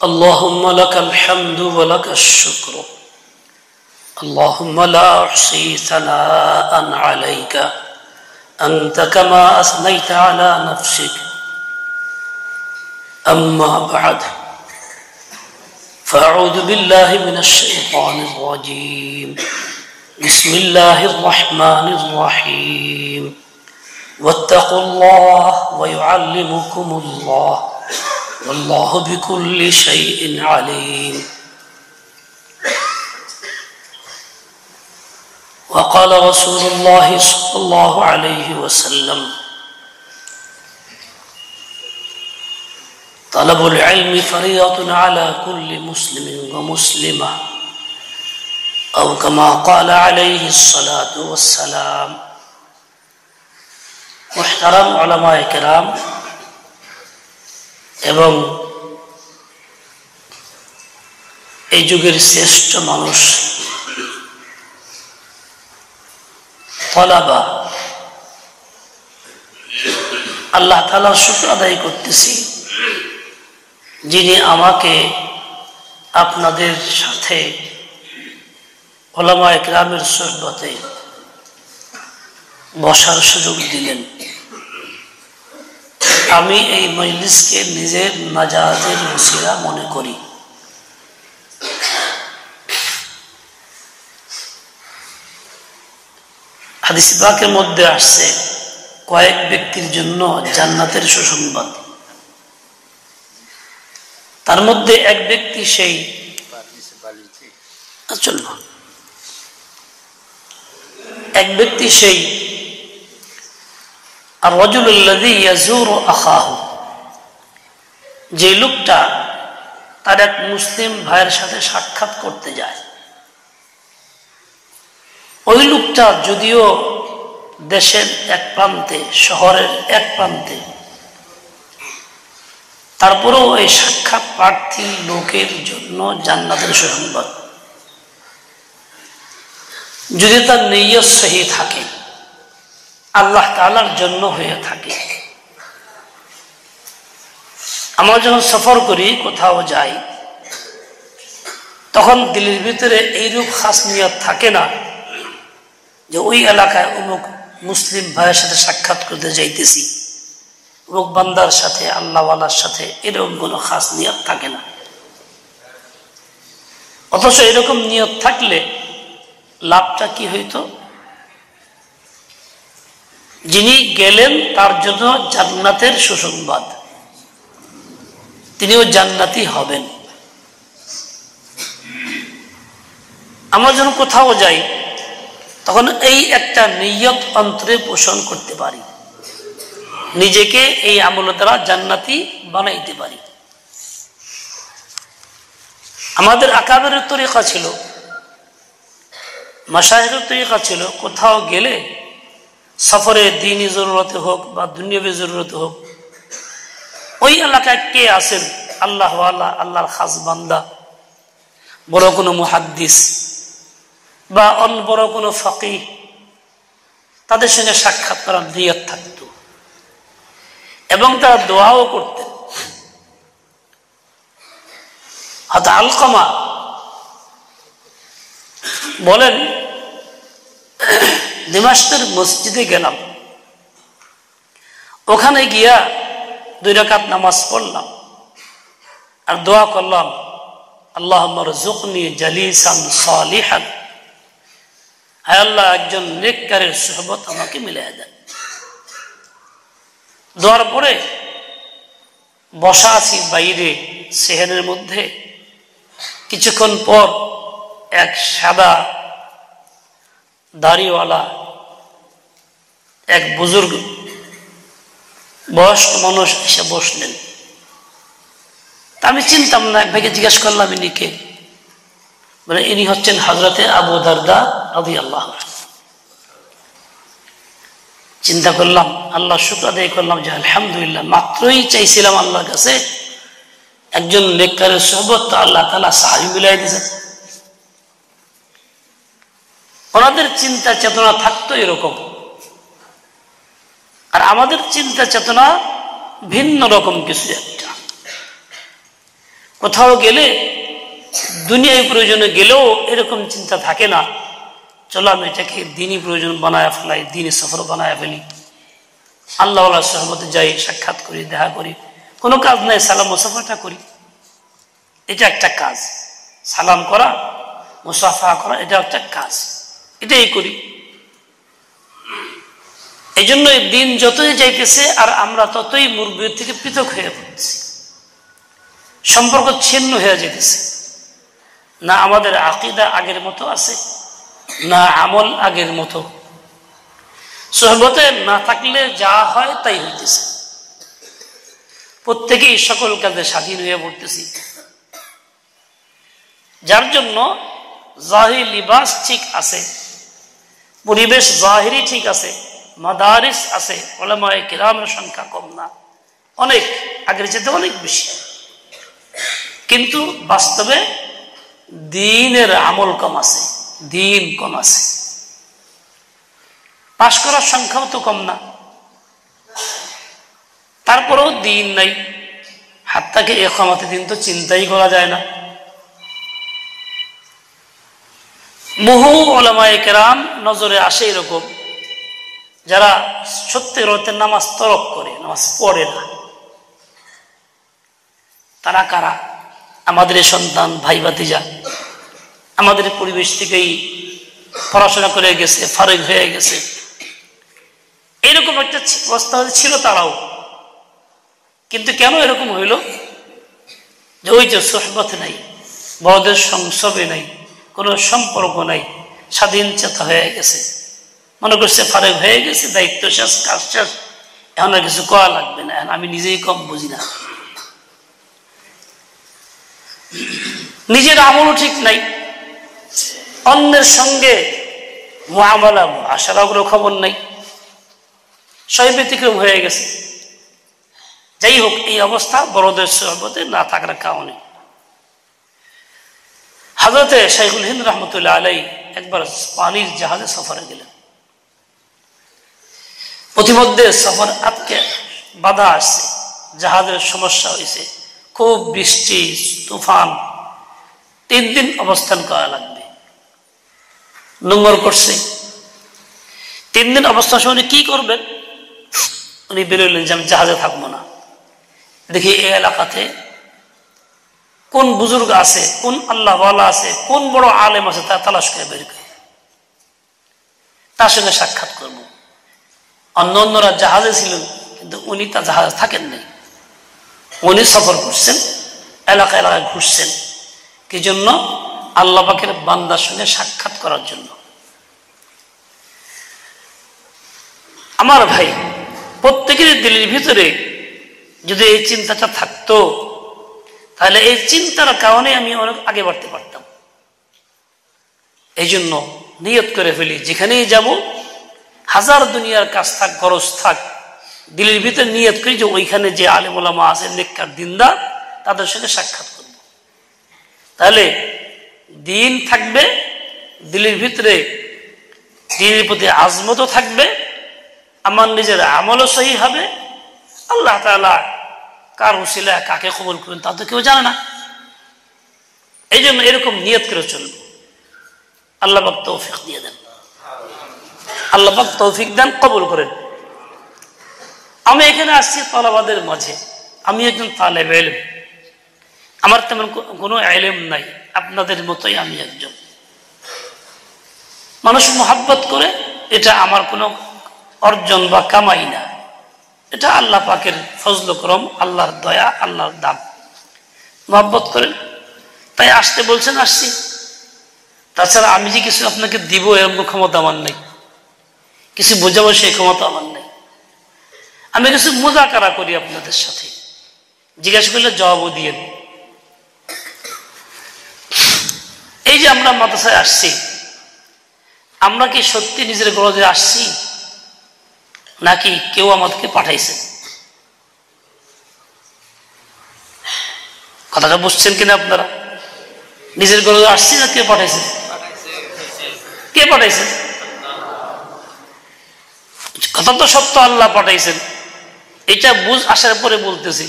اللهم لك الحمد ولك الشكر اللهم لا أحصي ثناء عليك أنت كما أثنيت على نفسك أما بعد فأعوذ بالله من الشيطان الرجيم بسم الله الرحمن الرحيم واتقوا الله ويعلمكم الله والله بكل شيء عليم وقال رسول الله صلى الله عليه وسلم طلب العلم فريضة على كل مسلم ومسلمة أو كما قال عليه الصلاة والسلام محترم علماء کرام এবং এই যুগের শ্রেষ্ঠ মানুষ তলাবা আল্লাহ তাআলার শুকর আদায় করতেছি যিনি আমাকে আপনাদের সাথে উলামায়ে কেরামের সুহবতে বসার সুযোগ দিলেন। আমি এই মজলিসকে নিজের নাজাতের ওসিলা মনে করি। হাদিস পাকের মধ্যে আসছে কয়েক ব্যক্তির জন্য জান্নাতের সুসংবাদ। তার মধ্যে এক ব্যক্তি সেই الرجل الذي يزور أخاه যে লোকটা তার এক মুসলিম ভাইয়ের সাথে সাক্ষাৎ করতে যায়। ওই লোকটা যদিও দেশের এক প্রান্তে শহরের এক প্রান্তে, তারপরেও এই সাক্ষাৎ প্রার্থী লোকের জন্য জান্নাতের সুসংবাদ। যদি তার নিয়ত সহি থাকে, আল্লাহ তাআলার জন্য হয়ে থাকে। আমরা যখন সফর করি, কোথাও যাই, তখন দিলের ভিতরে এইরূপ খাস নিয়ত থাকে না যে ওই এলাকায় অমুক মুসলিম ভাইয়ের সাথে সাক্ষাৎ করতে যাইতেছি, অমুক বান্দার সাথে, আল্লাহওয়ালার সাথে, এরকম কোনো খাস নিয়ত থাকে না। অথচ এরকম নিয়ত থাকলে লাভটা কি হইতো? যিনি গেলেন তার জন্য জান্নাতের সুসংবাদ, তিনিও জান্নাতি হবেন। আমরা যখন কোথাও যাই, তখন এই একটা নিয়ত অন্তরে পোষণ করতে পারি, নিজেকে এই আমল দ্বারা জান্নাতি বানাইতে পারি। আমাদের আকাবেরের তরিকা ছিল, মাশায়েখের তরিকা ছিল, কোথাও গেলে সফরে দ্বীনি জরুরতে হোক বা দুনিয়াবী জরুরতে হোক, ওই এলাকায় কে আছেন আল্লাহওয়ালা, আল্লাহর খাস বান্দা, বড় কোনো মুহাদ্দিস বা অন্য বড় কোনো ফাকিহ, তাদের সঙ্গে সাক্ষাৎ করার নিয়ত থাকত এবং তারা দোয়াও করতেন। হযরত আলকামা বলেন, দিমাশকের মসজিদে গেলাম, ওখানে গিয়া 2 রাকাত নামাজ পড়লাম আর দোয়া করলাম, আল্লাহুম্মা রযুকনি জালিসান সালিহান, হে আল্লাহ একজন নেককারের সুহবত আমাকে মিলিয়ে দেন। দোয়ার পরে বসা আছি বাইরে সেহেনের মধ্যে। কিছুক্ষণ পর এক সাদা দাড়িওয়ালা এক বুজুর্গ বয়স্ক মানুষ এসে বসলেন। তা আমি চিনতাম না, এক ভাইকে জিজ্ঞেস করলাম ইনি কে? মানে ইনি হচ্ছেন হযরতে আবু দারদা রাদিয়াল্লাহু আনহু। চিন্তা করলাম, আল্লাহ শুকর আদায় করলাম যে আলহামদুলিল্লাহ, মাত্রই চাইছিলাম আল্লাহর কাছে একজন নেককারের সুহবত, তো আল্লাহ তাআলা সাহাবী মিলাই দিয়েছেন। ওনাদের চিন্তা চেতনা থাকতো এরকম, আর আমাদের চিন্তা চেতনা ভিন্ন রকম কিছু একটা। কোথাও গেলে দুনিয়ায় প্রয়োজনে গেলেও এরকম চিন্তা থাকে না, চলো আমি এটাকে দিনই প্রয়োজন বানায় ফেলাই, দিনই সফর বানায় ফেলি, আল্লাহ সহমতে যাই, সাক্ষাৎ করি, দেখা করি। কোনো কাজ নাই, সালাম মুসাফাটা করি, এটা একটা কাজ। সালাম করা, মুসাফা করা, এটা একটা কাজ, এটাই করি। এই জন্য দিন যতই যাইতেছে আর আমরা ততই মুরব্বীর থেকে পৃথক হয়ে পড়ছি, সম্পর্ক ছিন্ন হয়ে যেতেছে। না আমাদের আকীদা আগের মতো আছে, না আমল আগের মতো। সোহবতে না থাকলে যা হয় তাই হইতেছে, প্রত্যেকেই সকল কাজে স্বাধীন হয়ে পড়তেছি। যার জন্য জাহির লিবাস ঠিক আছে, পরিবেশ জাহিরি ঠিক আছে, মাদারিস আছে, উলামায়ে কিরামের সংখ্যা কম না, অনেক আগের চেয়ে অনেক বেশি, কিন্তু বাস্তবে দ্বীনের আমল কম আছে, দ্বীন কম আছে। পাশ করার সংখ্যাও তো কম না, তারপরেও দ্বীন নাই। হাত্তাকে ইকামতে দ্বীন তো চিন্তাই করা যায় না। বহু উলামায়ে কেরাম নজরে আসে এরকম, যারা সত্যের অর্থে নামাজ তরক করে, নামাজ পড়ে না। তারা কারা? আমাদের সন্তান, ভাই ভাতিজা, আমাদের পরিবেশ থেকেই পড়াশোনা করে গেছে, ফারেক হয়ে গেছে, এরকম একটা অবস্থা ছিল তারাও। কিন্তু কেন এরকম হইল? যে ওই যে সোহবত নাই, বড়দের সংসবে নাই, কোনো সম্পর্ক নাই, স্বাধীন চেতা হয়ে গেছে, মনে করছে ফারেক হয়ে গেছে, দায়িত্ব শেষ, কাজ শেষ, এখন আর কিছু করা লাগবে না, আমি নিজেই কম বুঝি না। নিজের আমলও ঠিক নাই, অন্যের সঙ্গে মুআমালা আশারাগুলো খবর নাই, সব ব্যতিক্রম হয়ে গেছে। যাই হোক, এই অবস্থা বড়দের সোহবতে না থাকার কারণে। হযরতে শাইখুল হিন্দ রহমতুল্লাহ আলাইহি একবার পানির জাহাজে সফরে গেলেন। প্রতিমধ্যে সফর আটকে বাধা আসছে, জাহাজের সমস্যা হয়েছে, খুব বৃষ্টি, তুফান, 3 দিন অবস্থান করা লাগবে। নোংর করছে। 3 দিন অবস্থান সময় কি করবেন? উনি বেরোলেন যে আমি জাহাজে থাকবো না। দেখি এই এলাকাতে কোন বুজুর্গ আছে, কোন আল্লাহ ওয়ালা আছে, কোন বড় আলেম আছে, তা তালাশ করে বের করে তার সঙ্গে সাক্ষাৎ করব। অন্যরা জাহাজে ছিলেন, কিন্তু উনি তা জাহাজে থাকেন নাই। উনি সফর করছেন, এলাকা এলাকায় ঘুরছেন। কি জন্য? আল্লাহ পাকের বান্দার সঙ্গে সাক্ষাৎ করার জন্য। আমার ভাই, প্রত্যেকের দিলের ভিতরে যদি এই চিন্তাটা থাকতো, তাহলে এই চিন্তার কারণে আমি অনেক আগে বাড়তে পারতাম। এই জন্য নিয়ত করে ফেলি, যেখানেই যাব, হাজার দুনিয়ার কাজ থাক, খরচ থাক, দিলের ভিতরে নিয়ত করি যে ওইখানে যে আলেম ওলামা আছে, নেককার দিনদার, তাদের সঙ্গে সাক্ষাৎ করব। তাহলে দিন থাকবে, দিলের ভিতরে দিনের প্রতি আজমতও থাকবে, আমার নিজের আমলও সহি হবে। আল্লাহ তাআলা কার উসিলা কাকে কবুল করবেন তা তো কেউ জানে না। এই জন্য এরকম নিয়ত করে চলবে। আল্লাহ পাক তৌফিক দিয়ে দেন, আল্লাহ পাক তৌফিক দেন, কবুল করেন। আমি এখানে আসছি তালাবাদের মাঝে, আমি একজন তালেবে ইলম, আমার তেমন কোনো ইলম নাই, আপনাদের মতোই আমি একজন। মানুষ মোহাব্বত করে, এটা আমার কোনো অর্জন বা কামাই না, এটা আল্লাহ পাকের ফজল করম, আল্লাহর দয়া, আল্লাহর দান। মোহাব্বত করেন, তাই আসতে বলছেন, আসছি। তাছাড়া আমি যে কিছু আপনাকে দিব এরকম ক্ষমতা আমার নেই, কিছু বোঝাবো সেই ক্ষমতা আমার নেই। আমি কিছু মুযাকারা করি আপনাদের সাথে, জিজ্ঞাসা করলে জবাবও দিয়ে। এই যে আমরা মাদ্রাসায় আসছি, আমরা কি সত্যি নিজের গরজে আসছি, নাকি কেউ আমাদেরকে পাঠাইছে? কথাটা বুঝছেন কিনা আপনারা? নিজের গরজে আসছি না কে পাঠাইছে? কে পাঠাইছে? কথা তো সত্য, আল্লাহ পাঠাইছেন। এটা বুঝ আসার পরে বলতেছি।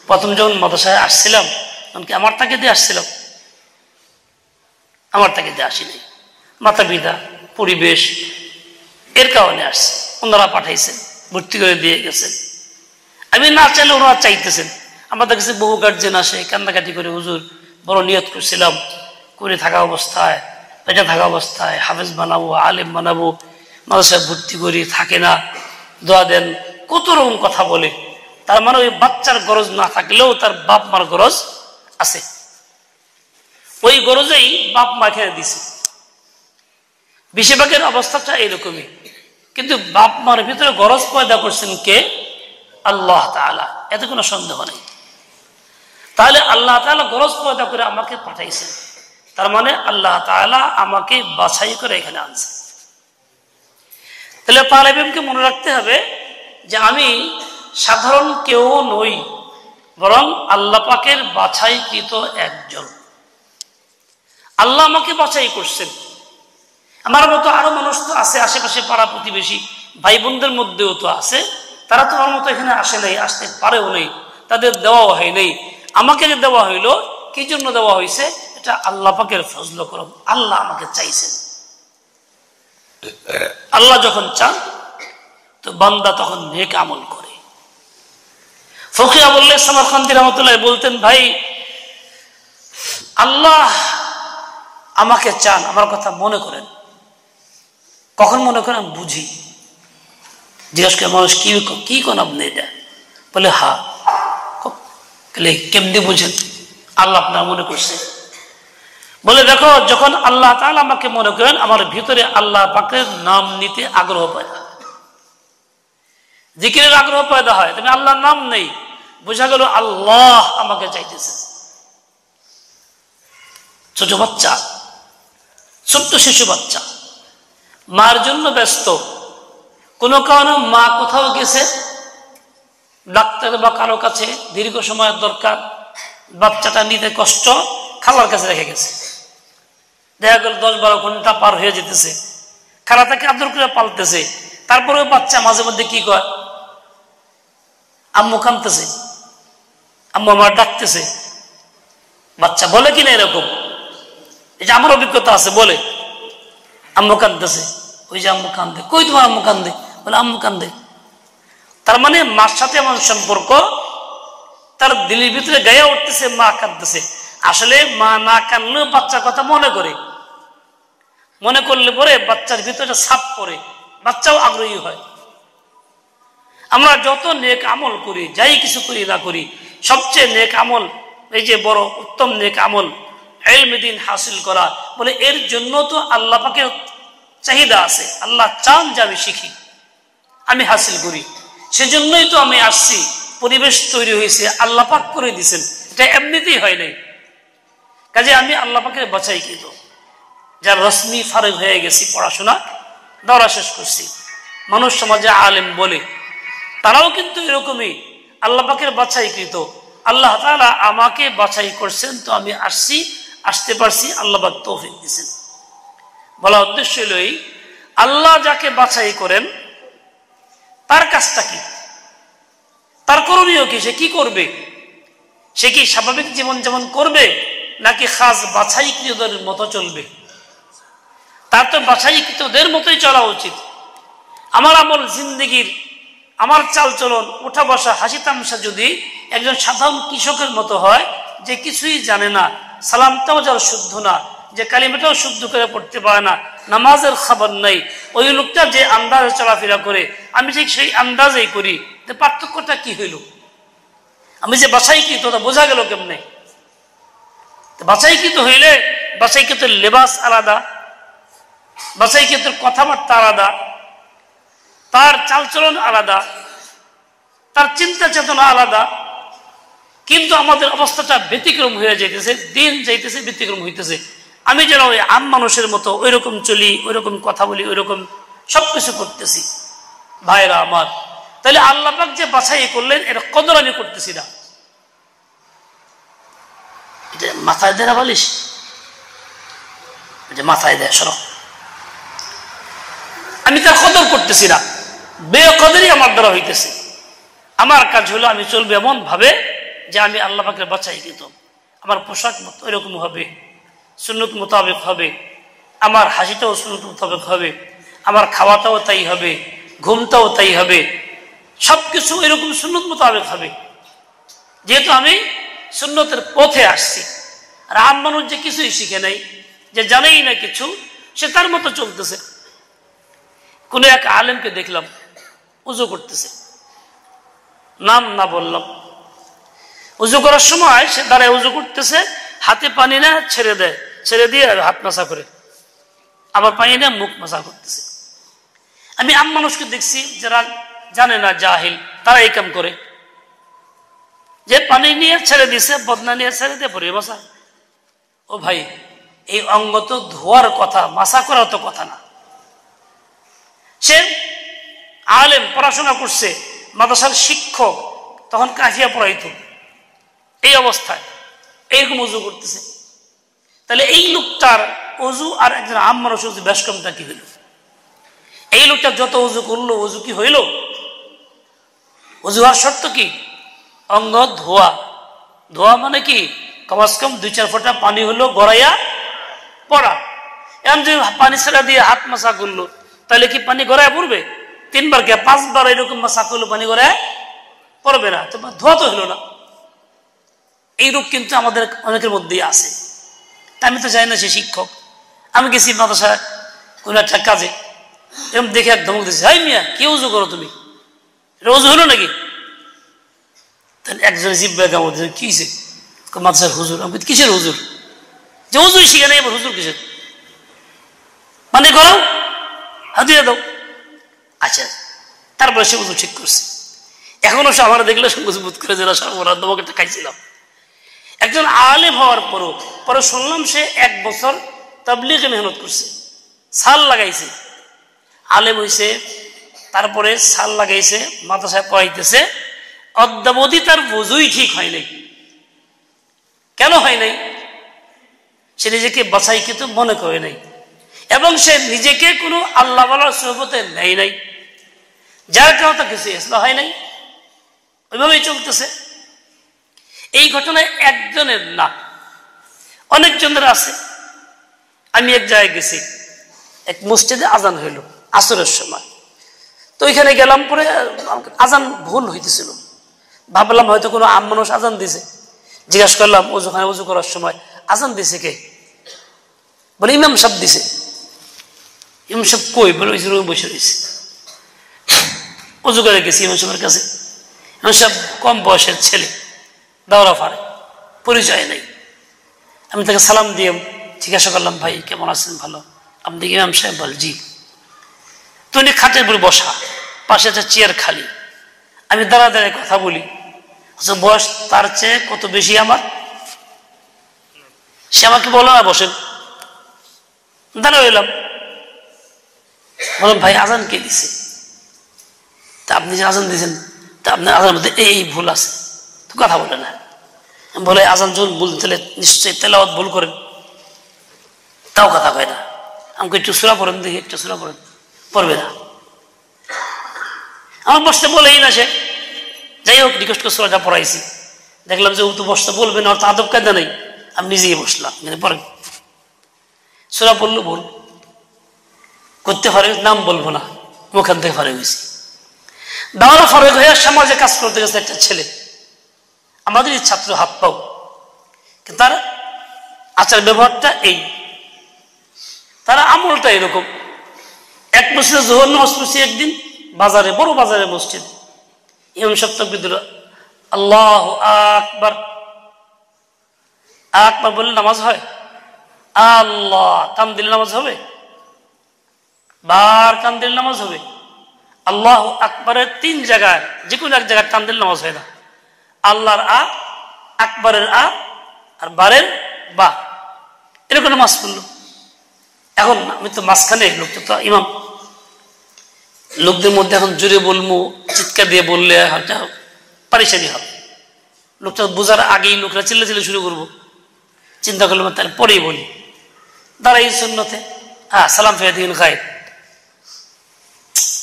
প্রথম যখন মাদ্রাসায় আসছিলাম, এমনকি আমার তাকে দিয়ে আসছিলাম, আমার তাকে দিয়ে আসি নাই, মাতা পিতা পরিবেশ এর কারণে আসছে, ওনারা পাঠাইছেন, ভর্তি করে দিয়ে গেছেন। আমি না চাইলে ওনারা চাইতেছেন। আমাদের কাছে বহু গার্জেন আসে, কান্নাকাটি করে, হুজুর বড় নিয়ত করছিলাম, করে থাকা অবস্থায়, বেঁচে থাকা অবস্থায় হাফেজ বানাবো, আলেম বানাবো, মাদ্রাসায় ভর্তি করি, থাকে না, দোয়া দেন, কত রকম কথা বলে। তার মানে ওই বাচ্চার গরজ না থাকলেও তার বাপ মার গরজ আছে, ওই গরজেই বাপ মা এখানে দিছে। বেশিরভাগের অবস্থাটা এইরকমই। কিন্তু বাপ মার ভিতরে গরজ পয়দা করছেন কে? আল্লাহ তাআলা, এতে কোনো সন্দেহ নেই। তাহলে আল্লাহ তাআলা গরজ পয়দা করে আমাকে পাঠাইছেন, তার মানে আল্লাহ তাআলা আমাকে বাছাই করে এখানে আনছে। তাহলে তালেব ইলমকে মনে রাখতে হবে যে আমি সাধারণ কেউ নই, বরং আল্লাহ পাকের বাছাইকৃত একজন। আল্লাহ আমাকে বাছাই করছেন। আমার মতো আরো মানুষ তো আছে, আশেপাশে পাড়া প্রতিবেশী ভাই বোনদের মধ্যেও তো আছে, তারা তো আমার মতো এখানে আসে নাই, আসতে পারেও নেই, তাদের দেওয়াও হয় নাই। আমাকে যে দেওয়া হইলো, কি জন্য দেওয়া হয়েছে? এটা আল্লাহ পাকের ফজল করম, আল্লাহ আমাকে চাইছেন। আল্লাহ যখন চান তো বান্দা তখন নেক আমল করে। ফকিহ আবুল্লাহ সামারকান্দি রাহমাতুল্লাহ বলতেন, ভাই আল্লাহ আমাকে চান, আমার কথা মনে করেন। কখন মনে করেন? বুঝি। জিজ্ঞেস করে মানুষ কি কোন আপনি এটা? বলে হা। কেমনি বুঝেন আল্লাহ আপনার মনে করছে? বলে দেখো, যখন আল্লাহ তাআলা আমাকে মনে করেন, আমার ভিতরে আল্লাহ পাকের নাম নিতে আগ্রহ পয়দা, জিকিরের আগ্রহ পয়দা হয়। তবে আল্লাহর নাম নেই, বোঝা গেল আল্লাহ আমাকে চাইতেছে। ছোট বাচ্চা, ছোট্ট শিশু বাচ্চা মার জন্য ব্যস্ত, কোনো কারণে মা কোথাও গেছে, ডাক্তার বা কারো কাছে দীর্ঘ সময়ের দরকার, বাচ্চাটা নিতে কষ্ট, খালার কাছে রেখে গেছে। দেখা গেল 10-12 ঘন্টা পার হয়ে যেতেছে, খালা তাকে আদর করে পালতেছে। তারপরেও বাচ্চা মাঝে মধ্যে কি কয়? আম্মু কাঁদতেছে, আম্মু আমার ডাকতেছে। বাচ্চা বলে কিনা এরকম? এটা আমার অভিজ্ঞতা আছে, বলে আম্মু কাঁদতেছে, ওই যে আম্মু কান্দে। কই তোমার আম্মু কান্দে? বলে আম্মু কান্দে। তার মানে মার সাথে এমন সম্পর্ক, তার দিলের ভিতরে গায়ে উঠতেছে মা কাঁদতেছে। আসলে মা না কাঁদলেও বাচ্চার কথা মনে করে, মনে করলে পরে বাচ্চার ভিতরে ছাপ পড়ে, বাচ্চাও আগ্রহী হয়। আমরা যত নেক আমল করি, যাই কিছু করি না করি, সবচেয়ে নেক আমল, এই যে বড় উত্তম নেক আমল ইলমে দ্বীন হাসিল করা, বলে এর জন্য তো আল্লাহ পাকের চাহিদা আছে। আল্লাহ চান যে আমি শিখি, আমি হাসিল করি, সেজন্যই তো আমি আসছি। পরিবেশ তৈরি হয়েছে, আল্লাহ পাক করে দিয়েছেন, এটা এমনিতেই হয় নাই। কাজে আমি আল্লাহ পাকের বাছাইকৃত, যার রশ্মি ফারেগ হয়ে গেছি, পড়াশোনা দৌড়া শেষ করছি, মানুষ সমাজে আলেম বলে, তারাও কিন্তু এরকমই আল্লাহ পাকের বাছাইকৃত। আল্লাহ তাআলা আমাকে বাছাই করছেন, তো আমি আসছি, আসতে পারছি, আল্লাহ পাক তৌফিক দিয়েছেন। বলা উদ্দেশ্য হলো এই, আল্লাহ যাকে বাছাই করেন তার কাজটা কি, তার করণীয় কি, সে কি করবে? সে কি স্বাভাবিক জীবন যেমন করবে, নাকি খাস বাছাইকৃতদের মতো চলবে? তার তো বাছাইকৃতদের মতোই চলা উচিত। আমার আমল জিন্দেগির, আমার চালচলন, ওঠা বসা, হাসি তামাশা যদি একজন সাধারণ কৃষকের মতো হয়, যে কিছুই জানে না, সালামটাও যার শুদ্ধ না, যে কালিমাটাও শুদ্ধ করে পড়তে পারে না, নামাজের খবর নাই, ওই লোকটা যে আন্দাজে চলাফেরা করে, আমি ঠিক সেই আন্দাজেই করি, পার্থক্যটা কি হইল? আমি যে বাছাইকৃত, তা বোঝা গেল কেমনে? বাছাইকৃত হইলে বাছাইকৃত লেবাস আলাদা, বাছাইকৃত কথাবার্তা আলাদা, তার চালচলন আলাদা, তার চিন্তা চেতনা আলাদা। কিন্তু আমাদের অবস্থাটা ব্যতিক্রম হয়ে যাইতেছে, দিন যাইতেছে ব্যতিক্রম হইতেছে। আমি যেন ওই আম মানুষের মতো ওই রকম চলি, ওই রকম কথা বলি, ওই রকম সবকিছু করতেছি। ভাইরা আমার, তাহলে আল্লাহ পাক যে বাছাই করলেন, এর কদর আমি করতেছি না। এটা মাথায় দেয় না বলিস, এটা মাথায় দেয় সরব, আমি তার কদর করতেছি না, বেকদরই আমার দ্বারা হইতেছে। আমার কাজ হলো আমি চলবে এমন ভাবে যে আমি আল্লাহ পাকের বাছাইকৃত। আমার পোশাক এরকম হবে, সুন্নত মোতাবেক হবে, আমার হাসিটাও সুন্নত মোতাবেক হবে, আমার খাওয়াটাও তাই হবে, ঘুমটাও তাই হবে, সবকিছু এরকম সুন্নত মোতাবেক হবে, যেহেতু আমি সুন্নতের পথে আসছি। আর আম মানুষ যে কিছুই শিখে নাই, যে জানেই না কিছু, সে তার মতো চলতেছে। কোন এক আলেমকে দেখলাম উজু করতেছে, নাম না বললাম। উজু করার সময় সে দাঁড়ায় উজু করতেছে, হাতে পানি না ছেড়ে দেয়, ছেড়ে দিয়ে হাত মাসা করে, আবার পানি না মুখ মাসা করতেছে। আমি আম মানুষকে দেখছি যারা জানে না, জাহিল, তারা এই কাম করে, যে পানি নিয়ে ছেড়ে দিছে, বদনা নিয়ে ছেড়ে দিয়ে পড়ে মাসা। ও ভাই, এই অঙ্গ তো ধোয়ার কথা, মাসা করার তো কথা না। সে আলেম, পড়াশোনা করছে, মাদ্রাসার শিক্ষক, তখন কাফিয়া পড়াইতো, এই অবস্থায় এইরকম উজু করতেছে। তাহলে এই লোকটার উজু আর একজন আম মানুষ উজু বেশ কমটা কি হইল? এই লোকটা যত উজু করলো, উজু কি হইল? উজু হওয়ার শর্ত কি? অঙ্গ ধোয়া। ধোয়া মানে কি? কমাস কম 2-4 ফোঁটা পানি হলো গড়াইয়া পড়া। এখন যদি পানি ছেড়া দিয়ে হাত মাসা করলো, তাহলে কি পানি গড়ায় পড়বে? 3 বার কে 5 বার এরকম মাসা করলো, পানি গড়ায় পড়বে না, তো ধোয়া তো হলো না। এই রূপ কিন্তু আমাদের অনেকের মধ্যেই আছে। আমি তো চাই না সে শিক্ষক। আমি গেছি মাদ্রাসায় কোন একটা কাজে, এরকম দেখে এক ধমক দিয়েছে, হাই মিয়া, কি উজু করো তুমি? এটা উজু হলো নাকি? তাহলে একজন জিব্বা কামড় দিয়েছে, কি হয়েছে? মাদ্রাসার হুজুর। আমি কিসের হুজুর? যে হুজুর শিখে নেই, এবার হুজুর কিসের? মানে করাও, হাতিয়ে দাও। আচ্ছা, তারপরে সে উজু ঠিক করছে। এখনো সে আমার দেখলে মজবুত করে যারা সর্বরাত তোমাকে একটা খাইছিলাম। একজন আলেম হওয়ার পরে শুনলাম সে 1 বছর তাবলীগে মেহনত করছে, সাল লাগাইছে, আলেম হইছে, তারপরে সাল লাগাইছে, মাদ্রাসায় পড়াইতেছে, অদ্যাবধি তার বুঝুই ঠিক হয় নাই। কেন হয় নাই? সে নিজেকে বাছাই কিন্তু মনে করে নাই, এবং সে নিজেকে কোনো আল্লাহ ওয়ালার সোহবতে নেয় নাই, যার কারণে তার কিছু ইসলাহ হয় নাই, ওইভাবেই চলতেছে। এই ঘটনায় একজনের না, অনেকজনের আছে। আমি এক জায়গায় গেছি, এক মসজিদে আজান হইল আসরের সময়। তো ওইখানে গেলাম, পরে আজান ভুল হইতেছিল, ভাবলাম হয়তো কোনো আম মানুষ আজান দিছে। জিজ্ঞাসা করলাম ওখানে উজু করার সময় আজান দিছে কে? বলে ইমাম সাহেব দিছে। ইমাম সাহেব কই? বলে ওই রুমে বসে রয়েছে। উজু করে গেছি ইমাম সাহেবের কাছে। ইমাম সাহেব কম বয়সের ছেলে, দাওরা ফারে, পরিচয় নেই। আমি তাকে সালাম দিয়ে জিজ্ঞাসা করলাম, ভাই কেমন আছেন? ভালো। আপনি ইমাম সাহেব? বল জি। তো উনি খাটের উপরে বসা, পাশে একটা চেয়ার খালি। আমি দাঁড়া দাঁড়ায় কথা বলি, বয়স তার চেয়ে কত বেশি আমার। সে আমাকে বলো না বসেন। দাঁড়া হইলাম, বললাম ভাই আজান কে দিছে? তা আপনি যে আজান দিয়েছেন, তা আপনার আজানের মধ্যে এই ভুল আছে, তো কথা বলে না। বলে আজান যখন ভুল, তাহলে নিশ্চয়ই তেলাওয়াত ভুল করেন, তাও কথা কয় না। আমাকে একটু সূরা পড়েন, দেখি একটু সূরা পড়েন, পড়বে না। আমার বসতে বলেই না সে। যাই হোক, রিকোয়েস্ট করে সূরাটা পড়াইছি, দেখলাম যে ও তো বসতে বলবে না, ওর তো আদব কায়দা নেই। আমি নিজেই বসলাম, পড়েন। সূরা পড়লো, ভুল করতে পারে, নাম বলবো না, মুখান থেকে ফারেক হয়েছি। দাওরা ফারেক হয়ে সমাজে কাজ করতে গেছে একটা ছেলে, আমাদেরই ছাত্র, হাত পাও, কিন্তু তার আচার ব্যবহারটা এই, তারা আমলটা এরকম। এক মসজিদে জোহর নামাজ পড়ছি একদিন, বাজারে, বড় বাজারে মসজিদ। ইমাম সাহেব তাকবীর দিল, আল্লাহু আকবার। আকবার বললে নামাজ হয়? আল্লাহ কান দিলে নামাজ হবে? বার কান দিলে নামাজ হবে? আল্লাহ আকবরের 3 জায়গায়, যে কোনো এক জায়গায় কান দিলে নামাজ হয় না। আল্লাহর আ, আকবরের আ, আর বারের বা, এরকম নামাজ পড়লো। এখন আমি তো মাঝখানে, লোকটা তো ইমাম, লোকদের মধ্যে এখন জোরে বলবো, চিৎকার দিয়ে বললে হয়তো পারিশানি হবে। লোকটা বোঝার আগেই লোকরা চিল্লা শুরু করবো। চিন্তা করলাম তাহলে পরেই বলি, দাঁড়াই সুন্নতে, হ্যাঁ সালাম ফিরে দিন গায়েব।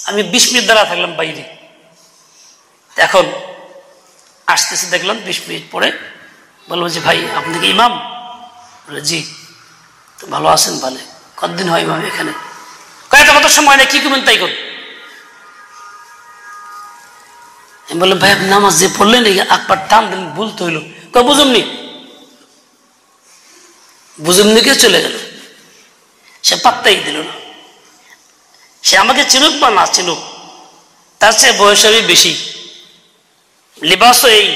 আমি 20 মিনিট দাঁড়া থাকলাম বাইরে। এখন আসতেছি, দেখলাম 20 মিনিট পরে বলবো যে ভাই আপনি কি ইমাম? বলে জি। তো ভালো আছেন? ভালো। কতদিন হয় ইমাম এখানে? কয়েকটা কত সময় নেই, কি করবেন তাই করুন। আমি বললাম ভাই আপনি নামাজ যে পড়লেন একবার টান দিন, ভুলতে হইল। বুঝুমনি বুঝুমনি কে চলে গেল। সে পাত্তাই দিল না। সে আমাকে চিনুক বা না চিনুক, তার চেয়ে বয়সেরই বেশি, লিবাসও এই,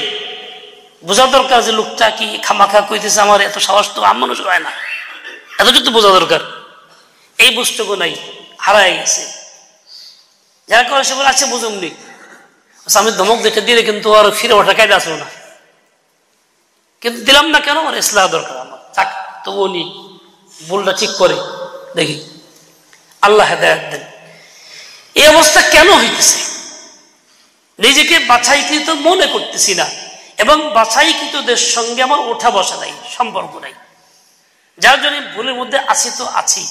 বোঝা দরকার যে লোকটা কি খামাখা কইতেছে, আমার এত সাহস তো আম মানুষ হয় না, এতটুকু তো বোঝা দরকার। এই বুঝটুকু নাই, হারাই গেছে। যার কারণে সে বলে আছে বুঝুমনি। আমি ধমক দেখে দিলে কিন্তু আর ফিরে ওঠা কায়দা আসলো না, কিন্তু দিলাম না কেন, আমার ইসলাহ দরকার আমার, থাক তবু নি ভুলটা ঠিক করে দেখি, আল্লাহ হেদায়েত দেন। এই অবস্থা কেন হইতেছে? নিজেকে বাছাইকৃত মনে করতেছি না, এবং বাছাইকৃতদের সঙ্গে আমার ওঠা বসা নাই, সম্পর্ক নাই, যার জন্য ভুলের মধ্যে আছি তো আছি,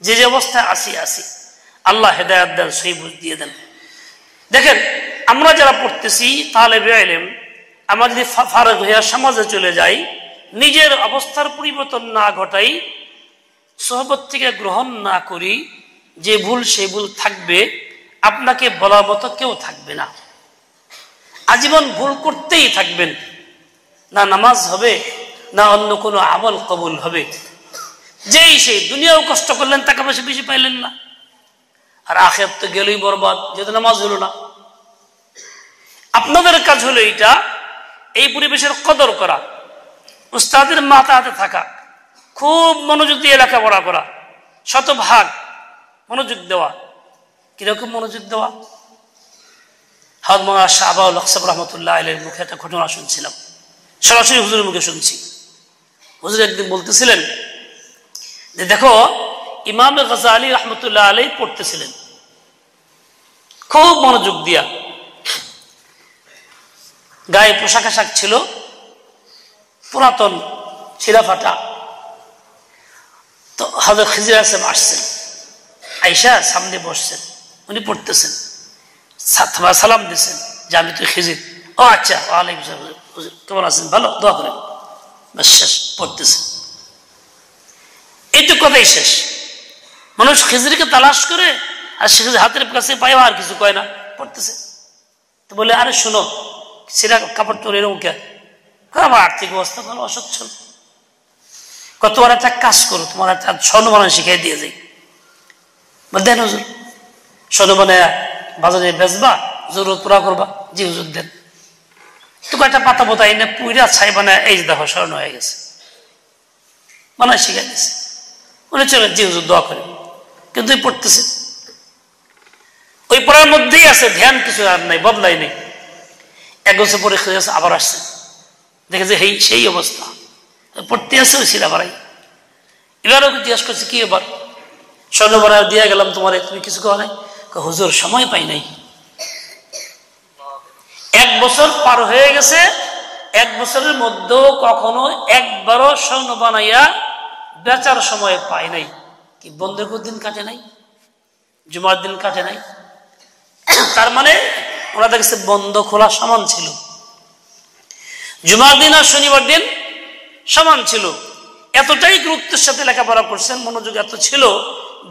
যে যে অবস্থায় আছি। আল্লাহ হেদায়েত দেন, সেই বুঝ দিয়ে দেন। দেখেন আমরা যারা পড়তেছি তালেবে ইলম, আমরা যদি ফারাগ হইয়া সমাজে চলে যাই, নিজের অবস্থার পরিবর্তন না ঘটাই, সোহবত থেকে গ্রহণ না করি, যে ভুল সেই ভুল থাকবে, আপনাকে বলার মতো কেউ থাকবে না। আজীবন ভুল করতেই থাকবেন, না নামাজ হবে না অন্য কোনো আমল কবুল হবে। যেই সেই দুনিয়াও কষ্ট করলেন, টাকা পয়সা বেশি পাইলেন না, আর আখিরাত তো গেলই বরবাদ, যেহেতু নামাজ হলো না। আপনাদের কাজ হলো এইটা, এই পরিবেশের কদর করা, উস্তাদের মাথা হাতে থাকা, খুব মনোযোগ দিয়ে লেখাপড়া করা, শতভাগ মনোযোগ দেওয়া। কিরকম মনোযোগ দেওয়া? হযরত মাওলানা শাহ আবাউল হক সাহেব রাহমাতুল্লাহ আলাইহির মুখে একটা ঘটনা শুনছিলাম, সরাসরি হুজুরের মুখে শুনছি। হুজুর একদিন বলতেছিলেন যে দেখো, ইমাম গাজ্জালী রাহমাতুল্লাহ আলাইহি পড়তেছিলেন খুব মনোযোগ দিয়া, গায়ে পোশাক আশাক ছিল পুরাতন ছিঁড়া ফাটা। তো হযরত খিজির আলাইহিস সালাম আসছেন, আয়েশা সামনে বসছেন, উনি পড়তেছেন, সালাম দিচ্ছেন যে আমি তো খিজির। ও আচ্ছা, ওয়ালাইকুম আসসালাম, হুজুর কেমন আছেন? ভালো, দোয়া করেন। বাস শেষ, পড়তেছেন। এইটুকু কথাই শেষ। মানুষ খিজিরকে তালাশ করে, আর সে হাতের কাছে পাইও আর কিছু কয় না, পড়তেছে। তো বলে আরে শোনো, সেটা কাপড় তোর এরকম কে? আমার আর্থিক অবস্থা ভালো, অসচ্ছল। তোমার একটা কাজ করো, তোমার একটা স্বর্ণ বানানো শিখাই দিয়ে যাই। দেন হুজুর, স্বর্ণ বানায় বাজারে বেচবা, জরুরত পুরা করবা। জি হুজুর দেন। তো একটা পাতা পোতা এনে পুইরা ছাই বানায়, এই যে দেখো স্বর্ণ হয়ে গেছে, বানায় শিখাই দিছে। উনি চলে, জি হুজুর দোয়া করেন। কিন্তু পড়তেছে, ওই পড়ার মধ্যেই আছে, ধ্যান কিছু আর নাই, বদলাই নেই। এক বছর পরে আবার আসছে, দেখে যে সেই অবস্থা, পড়তে আছে ওই শিলা বাড়াই। এবার ওকে জিজ্ঞাসা করছে কি এবার? স্বর্ণ বানায় দিয়ে গেলাম তোমারে, তুমি কিছু কো নাই? হুজুর সময় পাই নাই। 1 বছর পার হয়ে গেছে, 1 বছরের মধ্যেও কখনো একবারও স্বর্ণ বানাইয়া বেচার সময় পাই নাই। কি বন্ধের দিন কাটে নাই, জুমার দিন কাটে নাই? তার মানে ওনাদের কাছে বন্ধ খোলা সমান ছিল, জুমার দিন আর শনিবার দিন সমান ছিল। এতটাই গুরুত্বের সাথে লেখাপড়া করছেন, মনোযোগ এত ছিল,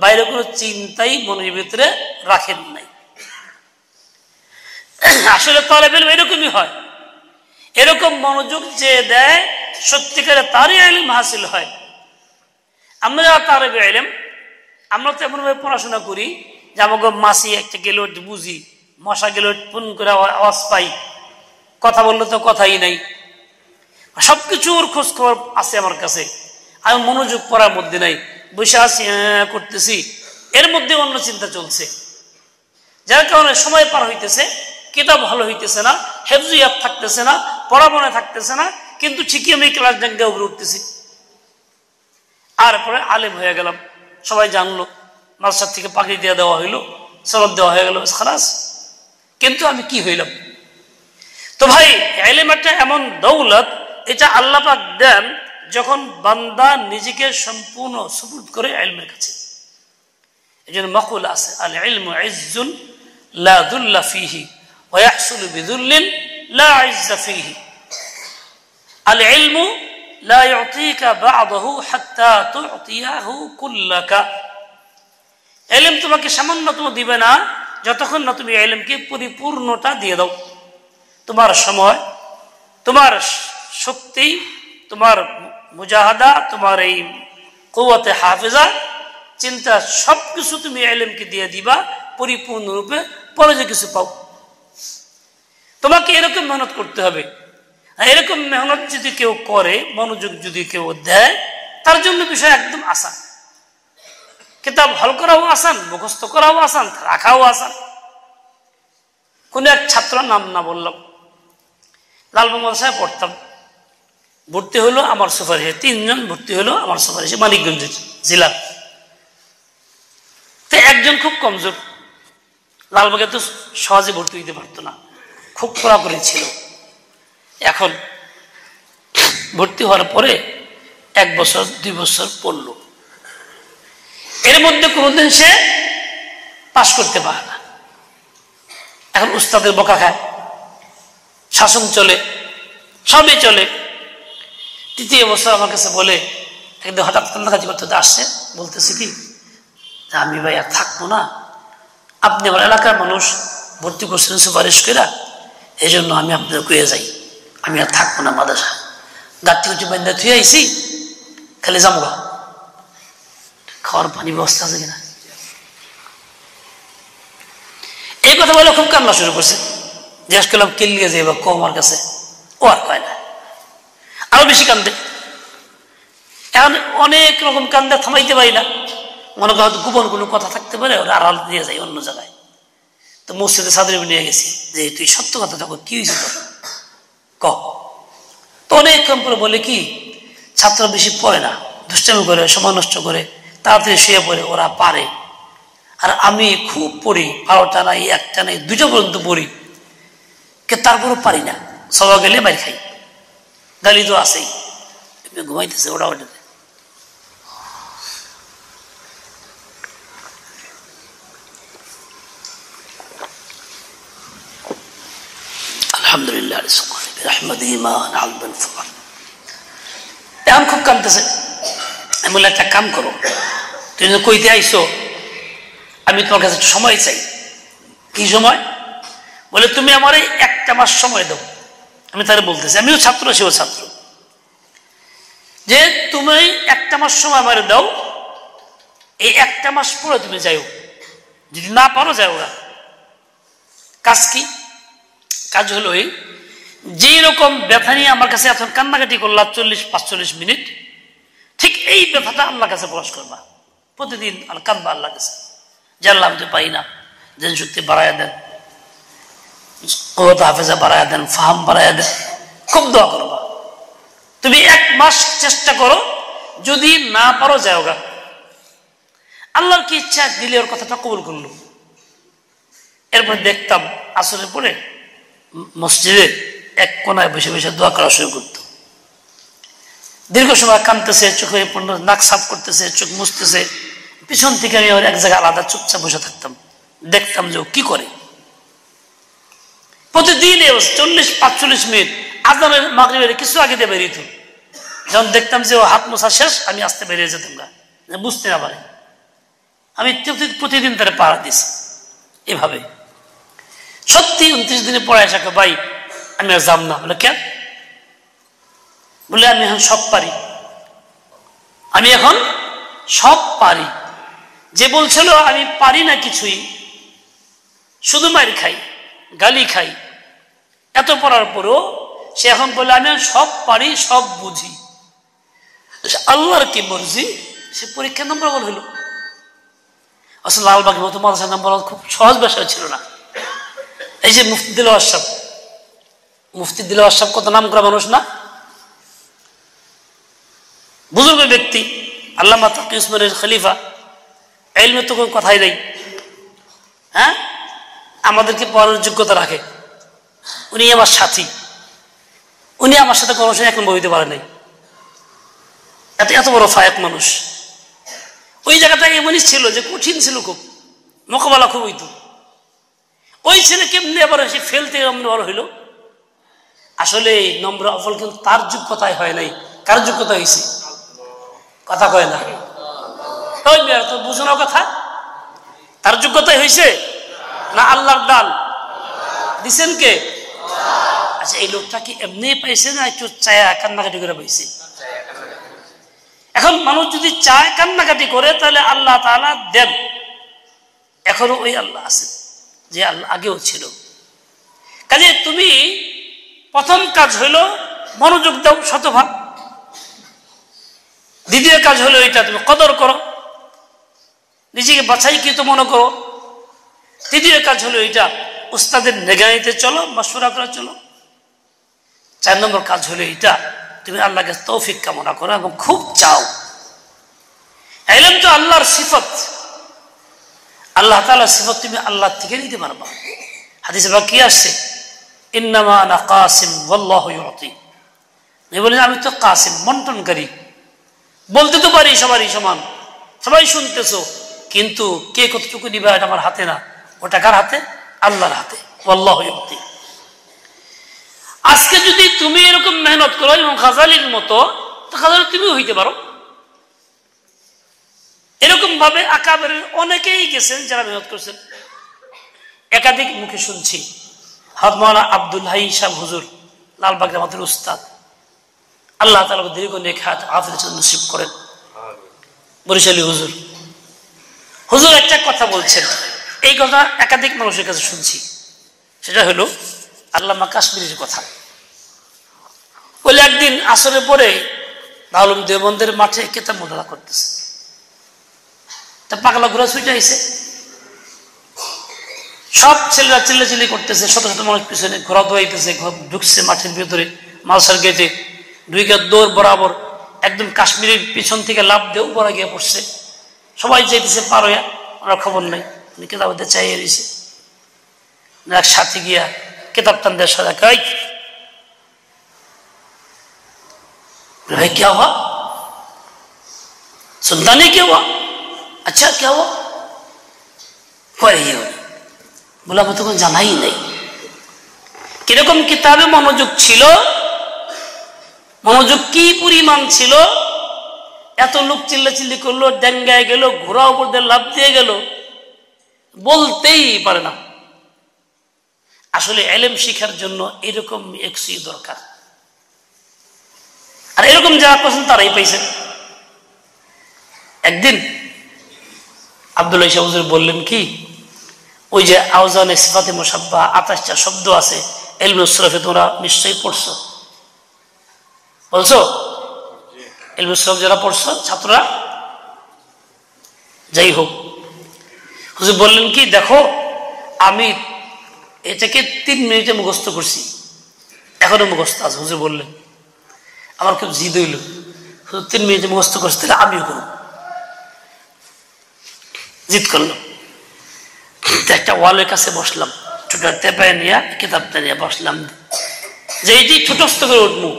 বাইরে কোনো চিন্তাই মনের ভিতরে রাখেন নাই। আসলে তালেবে ইলম এরকমই হয়, এরকম মনোযোগ যে দেয় সত্যিকারে তারই ইলম হাসিল হয়। আমরা যারা তালেবে ইলম, আমরা তো এমনভাবে পড়াশোনা করি যে আমাকে মাসি একটা গেলে বুঝি, মশা গেলে পুন করে আওয়াজ পাই, কথা বললে তো কথাই নাই, সবকিছুর খোঁজ খবর আছে আমার কাছে, আমি মনোযোগ পড়ার মধ্যে নাই, বসে আছি করতেছি, এর মধ্যে অন্য চিন্তা চলছে, যার কারণে সময় পার হইতেছে, কিতাব ভালো হইতেছে না, হেফজিয়াত থাকতেছে না, পড়া মনে থাকতেছে না, কিন্তু ঠিকই আমি ক্লাস জায়গায় উপরে উঠতেছি। আর পরে আলেম হয়ে গেলাম, সবাই জানলো, মাদ্রাসা থেকে পাগড়ি দিয়ে দেওয়া হইলো, সনদ দেওয়া হয়ে গেল, খালাস। কিন্তু আমি কি হইলাম? তো ভাই ইলম একটা এমন দৌলত, এটা আল্লাহ পাক দেন যখন বান্দা নিজেকে সম্পূর্ণ সুপুর্দ করে ইলমের কাছে। এই জন্য মাকুল আছে, আল ইলমু ইজ্জুন লা দুল্লা ফিহি ওয়া ইয়াহসুলু বিদুল্লিন লা ইজ্জা ফিহি। আল ইলমু লা ইউতিকা বা'দাহু হাত্তা তু'তিয়াহু কুল্লাকা। ইলম তোমাকে সামান্যতম দিবে না যতক্ষণ না তুমি ইলমকে পরিপূর্ণটা দিয়ে দাও। তোমার সময়, তোমার শক্তি, তোমার মুজাহাদা, তোমার এই কুওয়াতে হাফেজা, চিন্তা, সবকিছু তুমি ইলমকে দিয়ে দিবা পরিপূর্ণরূপে, পরে যে কিছু পাও। তোমাকে এরকম মেহনত করতে হবে। এরকম মেহনত যদি কেউ করে, মনোযোগ যদি কেউ দেয়, তার জন্য বিষয় একদম আসান। কিতাব হল করাও আসান, মুখস্থ করাও আসান, রাখাও আসান। কোন এক ছাত্র, নাম না বললাম, লালবাগ সাহেব পড়তাম, ভর্তি হলো আমার সুপারিশে, 3 জন ভর্তি হলো আমার সুপারিশে মানিকগঞ্জ জেলা। তো একজন খুব কমজোর, লালবাগে তো সহজে ভর্তি হইতে পারতো না, খুব কড়াকড়ি ছিল। এখন ভর্তি হওয়ার পরে 1 বছর 2 বছর পড়লো, এর মধ্যে কোনোদিন সে পাশ করতে পারে না। এখন উস্তাদের বকা খায়, শাসন চলে, সবই চলে। 3য় বছর আমার কাছে বলে, একদিন হঠাৎ কান্নাকাটি করতে আসছে, বলতেছে কি, আমি ভাই আর থাকবো না, আপনি আমার এলাকার মানুষ, ভর্তি করছেন সুপারিশ করে, এই জন্য আমি আপনার কয়ে যাই, আমি আর থাকবো না মাদ্রাসা, গাঁটি গুটি বান্ধা থুয়ে আইসি, খালি যাবো। খাওয়ার পানি ব্যবস্থা আছে কিনা, এই কথা বলে খুব কান্না শুরু করছে। জিজ্ঞাসা করলাম কে লিয়ে যাই বা কো আমার কাছে, ও আর কয় না, আরো বেশি কান্দে। এখন অনেক রকম কান্দে, থামাইতে পারি না। মনে কর হয়তো গোপন কোনো কথা থাকতে পারে, ওরা আড়াল দিয়ে যায় অন্য জায়গায়। তো মসজিদে সাদরে নিয়ে গেছি যে তুই সত্য কথা থাকো, কি হয়েছে তোর ক। তো অনেকক্ষণ পরে বলে কি, ছাত্র বেশি পড়ে না, দুষ্টামি করে, সময় নষ্ট করে, তাড়াতাড়ি শুয়ে পড়ে, ওরা পারে। আর আমি খুব পড়ি, 12টা নাই, 1টা নাই, 2টা পর্যন্ত পড়ি, কে তারপরও পারি না। সবাই গেলে বাইর খাই, গালি তো আসেই, ঘুমাইতেছে ওটা ওটাতে। আলহামদুলিল্লাহ, এখন খুব কাঁদতেছে। আমি বললাম একটা কাম করো, তুমি কইতে আইসো, আমি তোমার কাছে একটু সময় চাই। কি সময়? বলে তুমি আমার 1টা মাস সময় দাও। আমি তারে বলতেছি, আমিও ছাত্র, সেও ছাত্র, যে তুমি 1টা মাস সময় আমার দাও, এই 1টা মাস পরে তুমি যাইও, যদি না পারো যাও না। কাজ কি? কাজ হলো এই, যে রকম ব্যথা নিয়ে আমার কাছে এখন কান্নাকাটি করলা 40-45 মিনিট, ঠিক এই ব্যথাটা আল্লাহর কাছে প্রকাশ করবা প্রতিদিন। আর কাঁদবা আল্লাহর কাছে, যে আল্লাহ আমি তো পাই না, যেন শক্তি বাড়াইয়া দেন, কুওয়াত হাফেজা বাড়াইয়া দেন, ফাহাম বাড়াইয়া দেন। খুব দোয়া করবা। তুমি 1 মাস চেষ্টা করো, যদি না পারো যাও গা। আল্লাহর কি ইচ্ছা, দিলে ওর কথাটা কবুল করলো। এরপর দেখতাম আসরের পরে মসজিদে এক কোনায় বসে বসে দোয়া করা শুরু করতো। দীর্ঘ সময় কাঁদতেছে, চোখে নাক সাফ করতেছে, চোখ মুছতেছে, পিছন থেকে আমি ওর এক জায়গায় আলাদা চুপচাপ বসে থাকতাম, দেখতাম যে ও কি করে। প্রতিদিন 40-45 মিনিট, আজানের মাগরিবের কিছু আগে দিয়ে বেরিয়ে। যখন দেখতাম যে ও হাত মোছা শেষ, আমি আসতে বেরিয়ে যেতাম না, বুঝতে না পারে। আমি প্রতিদিন তারা পাহারা দিছি এভাবে। সত্যি 29 দিনে পড়ে আসাকে, ভাই আমি আর যাব না। বলে কেন? বলে আমি এখন সব পারি, আমি এখন সব পারি। যে বলছিল আমি পারি না কিছুই, শুধু মার খাই, গালি খাই, এত পড়ার পরেও সে এখন বলে আমি সব পারি, সব বুঝি। আল্লাহর কি মর্জি, সে পরীক্ষার নম্বর বল হলো। আসলে লালবাগের মতো মাদ্রাসার নাম্বার খুব সহজ বিষয় ছিল না। এই যে মুফতি দিলওয়ার সাহেব, মুফতি দিলওয়ার সাহেব কত নাম করা মানুষ না, বুজুর্গ ব্যক্তি, আল্লামা তাকি উসমানের খলিফা, ইলমে তো কোনো কথাই নেই। হ্যাঁ, আমাদেরকে পড়ানোর যোগ্যতা রাখে। উনি আমার সাথী, উনি আমার সাথে কোনো সময় এখন বইতে পারে নাই। এত বড় ফায়েক মানুষ। ওই জায়গাটা এমনই ছিল যে কঠিন ছিল, খুব মোকাবেলা খুব হইতো। ওই ছেলে কেমনি আবার সে ফেলতে এমনি বড় হইল। আসলে এই নম্র অফল কিন্তু তার যোগ্যতায় হয় নাই, কার যোগ্যতা হয়েছে? কথা কয় না, ওই মেয়ের তো বুঝানো কথা, তার যোগ্যতাই হয়েছে না আল্লাহর দান দিছেন কে? আচ্ছা, এই লোকটা কি এমনি পাইছে না একটু চায়া কান্নাকাটি করে পাইছে? এখন মানুষ যদি চায় কান্নাকাটি করে তাহলে আল্লাহ তাআলা দেন, এখনো ওই আল্লাহ আছেন যে আল্লাহ আগেও ছিল। কাজে তুমি প্রথম কাজ হলো মনোযোগ দাও শতভাগ, দ্বিতীয় কাজ হলো এটা তুমি কদর করো, নিজেকে বাছাইকৃত মনে করো, তৃতীয় কাজ হলো এটা উস্তাদের নেগানিতে চলো, মাশওয়ারা করে চলো, 4 নম্বর কাজ হলো এটা তুমি আল্লাহকে তৌফিক কামনা করো এবং খুব চাও। ইলম তো আল্লাহর সিফত, আল্লাহ তাআলার সিফত তুমি আল্লাহ থেকে নিতে পারবা। হাদিসে বাকি আসছে ইন্নামা আনা কাসিম ওয়াল্লাহু ইউতি, নবী বলেন আমি তো কাসিম, বন্টনকারী, বলতে তো পারি সবারই সমান, সবাই শুনতেছো, কিন্তু কে কতটুকু দিবা এটা আমার হাতে না, ওটা কার হাতে? আল্লাহর হাতে। ওয়াল্লাহু ইউতি। আজকে যদি তুমি এরকম মেহনত করো এবং গাজালির মতো, তো গাজালি তুমিও হইতে পারো। এরকম ভাবে আকাবের অনেকেই গেছেন যারা মেহনত করছেন। একাধিক মুখে শুনছি, হযরত মাওলানা আব্দুল হাই সাহেব হুজুর লালবাগের আমাদের উস্তাদ, আল্লাহ তাআলা দীর্ঘ নেক হায়াত আফিয়ত নসিব করেন, বরিশালী হুজুর, হুজুর একটা কথা বলছেন, এই কথা একাধিক মানুষের কাছে শুনছি, সেটা হলো আল্লামা কাশ্মীরের কথা। বলে একদিন আসরের পরে দারুল দেওবন্দের মাঠে কিতাব মোতালা করতেছে, তা পাগলা ঘোরা ছুটে আইছে, সব ছেলেরা চিল্লাচিল্লি করতেছে, শত শত মানুষ পিছনে ঘোরা দৌড়াইতেছে, ঢুকছে মাঠের ভিতরে মালসার গেটে, দুইটা দৌড় বরাবর একদম কাশ্মীরের পিছন থেকে লাভ দিয়ে উপরে গিয়ে পড়ছে, সবাই যাইতেছে পার হইয়া, ওনার খবর নাই, উনি কেতাবতে চাইয়ে দিয়েছে, এক সাথে গিয়া किताब तंदे सदा कई भाई क्या हुआ, सुनता नहीं क्या हुआ, अच्छा क्या हुआ, बोला मैं तो जाना ही नहीं। কিরকম কিতাবে মনোযোগ ছিল, মনোযোগ কি পরিমাণ ছিল, এত লোক চিল্লাচিল্লি করলো, ডেঙ্গায় গেল, ঘোড়া উপর দিয়ে লাফ দিয়ে গেল, বলতেই পারে না। আসলে ইলম শিখার জন্য এরকম একই দরকার, আর এরকম যারা করছেন তারাই পাইছেন। একদিন আব্দুল্লাহ শাহ হুজুর বললেন কি, ওই যে আওজানে সিফাতে মুশাব্বাহ 28টা শব্দ আছে ইলমুস সরফে, তোমরা নিশ্চয়ই পড়ছো, বলছো ইলমুস সরফ যারা পড়ছো ছাত্ররা, যাই হোক, হুজুর বললেন কি, দেখো আমি এটাকে 3 মিনিটে মুখস্থ করছি, এখনো মুখস্থ আছে। হুজুর বললেন, আমার খুব জিদ হইল, হুজুর 3 মিনিটে মুখস্থ করছি, তাহলে আমিও করব, জিদ করলাম। একটা ওয়ালের কাছে বসলাম, ছোট টেপায় নিয়ে কিতাবটা নিয়ে বসলাম, যে এটি ছোটস্থ করে উঠবো,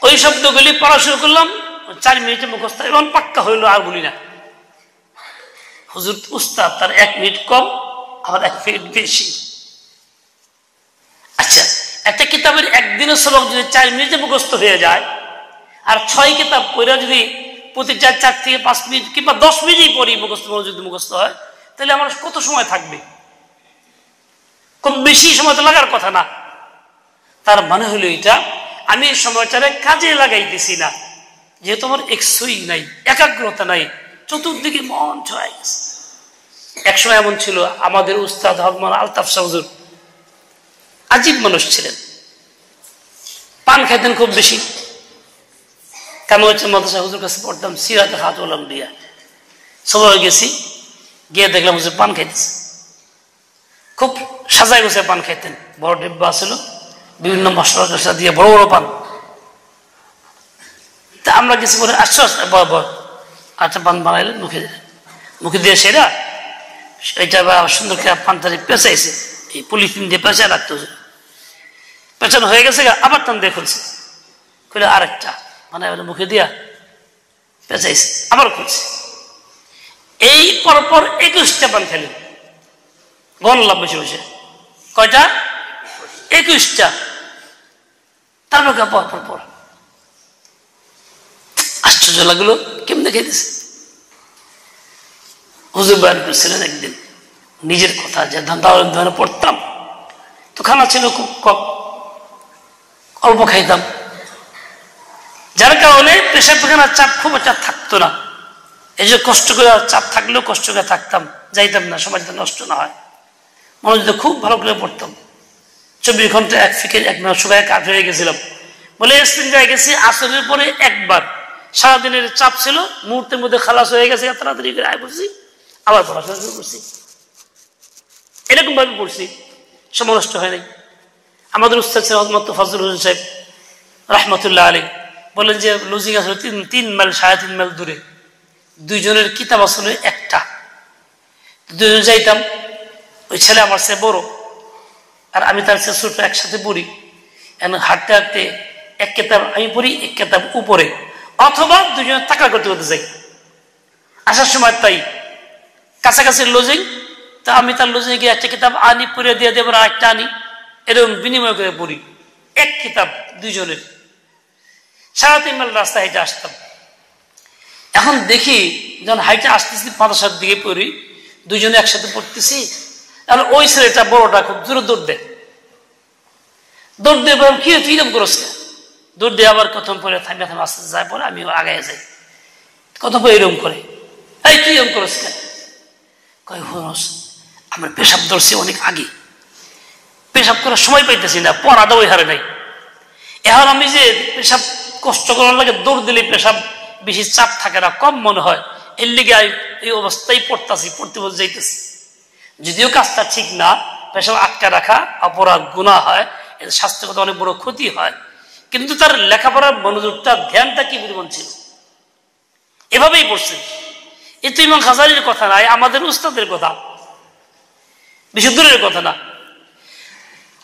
ওই শব্দগুলি পড়া শুরু করলাম, 4 মিনিটে মুখস্থ, এবং পাক্কা হইলো, আর বলি না। হুজুর উস্তাদ, তার 1 মিনিট কম, আমার 1 মিনিট বেশি। আচ্ছা, একটা কিতাবের একদিনের সবক যদি 4 মিনিটে মুখস্থ হয়ে যায়, আর 6 কিতাব পড়া যদি প্রতি 4 থেকে 5 মিনিট কিংবা 10 মিনিটই পড়ি মুখস্থ, যদি মুখস্থ হয়, তাহলে আমার কত সময় থাকবে? খুব বেশি সময় তো লাগার কথা না। তার মানে হলো এটা, আমি এই সময়টারে কাজে লাগাইতেছি না, যেহেতু আমার একসই নাই, একাগ্রতা নাই, চতুর্দিকে মন ছড়াই গেছে। একসময় এমন ছিল, আমাদের উস্তাদ হযরত আলতাফ শাহ হুজুর আজীব মানুষ ছিলেন, পান খাইতেন খুব বেশি। কেন হচ্ছে, মাদ্রাসা হুজুর কাছে পড়তাম, সিরাতে খাতুল আম্বিয়া, সবাই গেছি, গিয়ে দেখলাম হুজুর পান খাইতেছে, খুব সাজায় গুছায় পান খাইতেন, বড় ডিব্বা ছিল, বিভিন্ন মশলা টসলা দিয়ে বড় বড় পান। তা আমরা গেছি, বলে আসছো, আচ্ছা পান বানাইলেন, মুখে দিয়ে সেরা এইটা সুন্দর করে পানটারি পেঁচাইছে, এই পলিথিন দিয়ে পেঁচায় রাখতে হচ্ছে, পেঁচানো হয়ে গেছে, আবার টান দিয়ে খুলছে, খুলে আরেকটা মানে মুখে দিয়া পেঁচাইছে, আবার খুলছে, এই পরপর 21টা পান খেলেন, গনলাম বসে বসে। কয়টা? 21টা, তারপর পর আশ্চর্য লাগলো, কেমনে খাইতেছে। হুজুর বয়ান করছিলেন একদিন নিজের কথা, যে দাওরান পড়তাম তো খানা ছিল খুব কম, অল্প খাইতাম, যার কারণে পেশাব পায়খানার চাপ খুব একটা থাকতো না। এই যে কষ্ট করে চাপ থাকলেও কষ্ট করে থাকতাম, যাইতাম না, সমাজ নষ্ট না হয়, মনোযোগ খুব ভালো করে পড়তাম। 24 ঘন্টা এক ফিকে এক না শুকায় কাজ হয়ে গেছিলাম বলে ইস্তিনজায় গেছি আসরের পরে একবার, সারাদিনের চাপ ছিল, মুহূর্তের মধ্যে খালাস হয়ে গেছে, তাড়াতাড়ি করে আয় পড়ছি, আবার পড়াশোনা শুরু করছি। এরকম ভাবে পড়ছি, সময় নষ্ট হয় নাই। আমাদের উস্তাদ ছিলেন হযরত ফজলুল হোসেন সাহেব রহমতুল্লাহ আলী, বলেন যে লজিং আসলে 3 মাইল 3.5 মাইল দূরে, দুইজনের কিতাব আসলে একটা, দুজন যাইতাম। ওই ছেলে আমার চেয়ে বড় আর আমি তার চেয়ে ছোট, একসাথে পড়ি। হাঁটতে হাঁটতে এক কিতাব আমি পড়ি, এক কিতাব উপরে, অথবা দুজনে তাকড়া করতে করতে যাই। আসার সময় তাই কাছাকাছি লজিং, তা আমি তার লজিং গিয়ে একটা কিতাব আনি, পড়ে দিয়ে দেবো, একটা আনি, এরকম বিনিময় করে পড়ি। এক কিতাব দুইজনের, 3.5 মাইল রাস্তা হেঁটে আসতাম। এখন দেখি যখন হাইটে আসতেছি মাদ্রাসার দিকে পড়ি, দুইজনে একসাথে পড়তেছি, আর ওই ছেলেটা বড়টা খুব জোরে দৌড় দেয়, দৌড় দিয়ে বললাম কি তুই এরকম করস, দৌড় দিয়ে আবার প্রথম পরে থামে থামে আস্তে যায়, পরে আমি আগে যাই, কত পরে এরকম করে, এই তুই এরকম করস কেন, কয় হুনস আমার পেশাব ধরছি অনেক আগে, পেশাব করার সময় পাইতেছি না, পড়া দাওয়াই হারে নাই। এখন আমি যে পেশাব কষ্ট করার লাগে, দৌড় দিলে পেশাব বেশি চাপ থাকে না, কম মনে হয়, এর লিগে এই অবস্থায় পড়তেছি, পড়তে বলতে যাইতেছি। যদিও কাজটা ঠিক না, পেশাব আটকা রাখা অপরাধ, গুনাহ হয়, এর স্বাস্থ্যগত অনেক বড় ক্ষতি হয়, কিন্তু তার লেখাপড়ার মনোযোগটা, ধ্যানটা কি পরিমাণ ছিল, এভাবেই পড়ছে। এ তো ইমাম গাজ্জালীর কথা নাই, আমাদের উস্তাদের কথা, বেশি দূরের কথা না।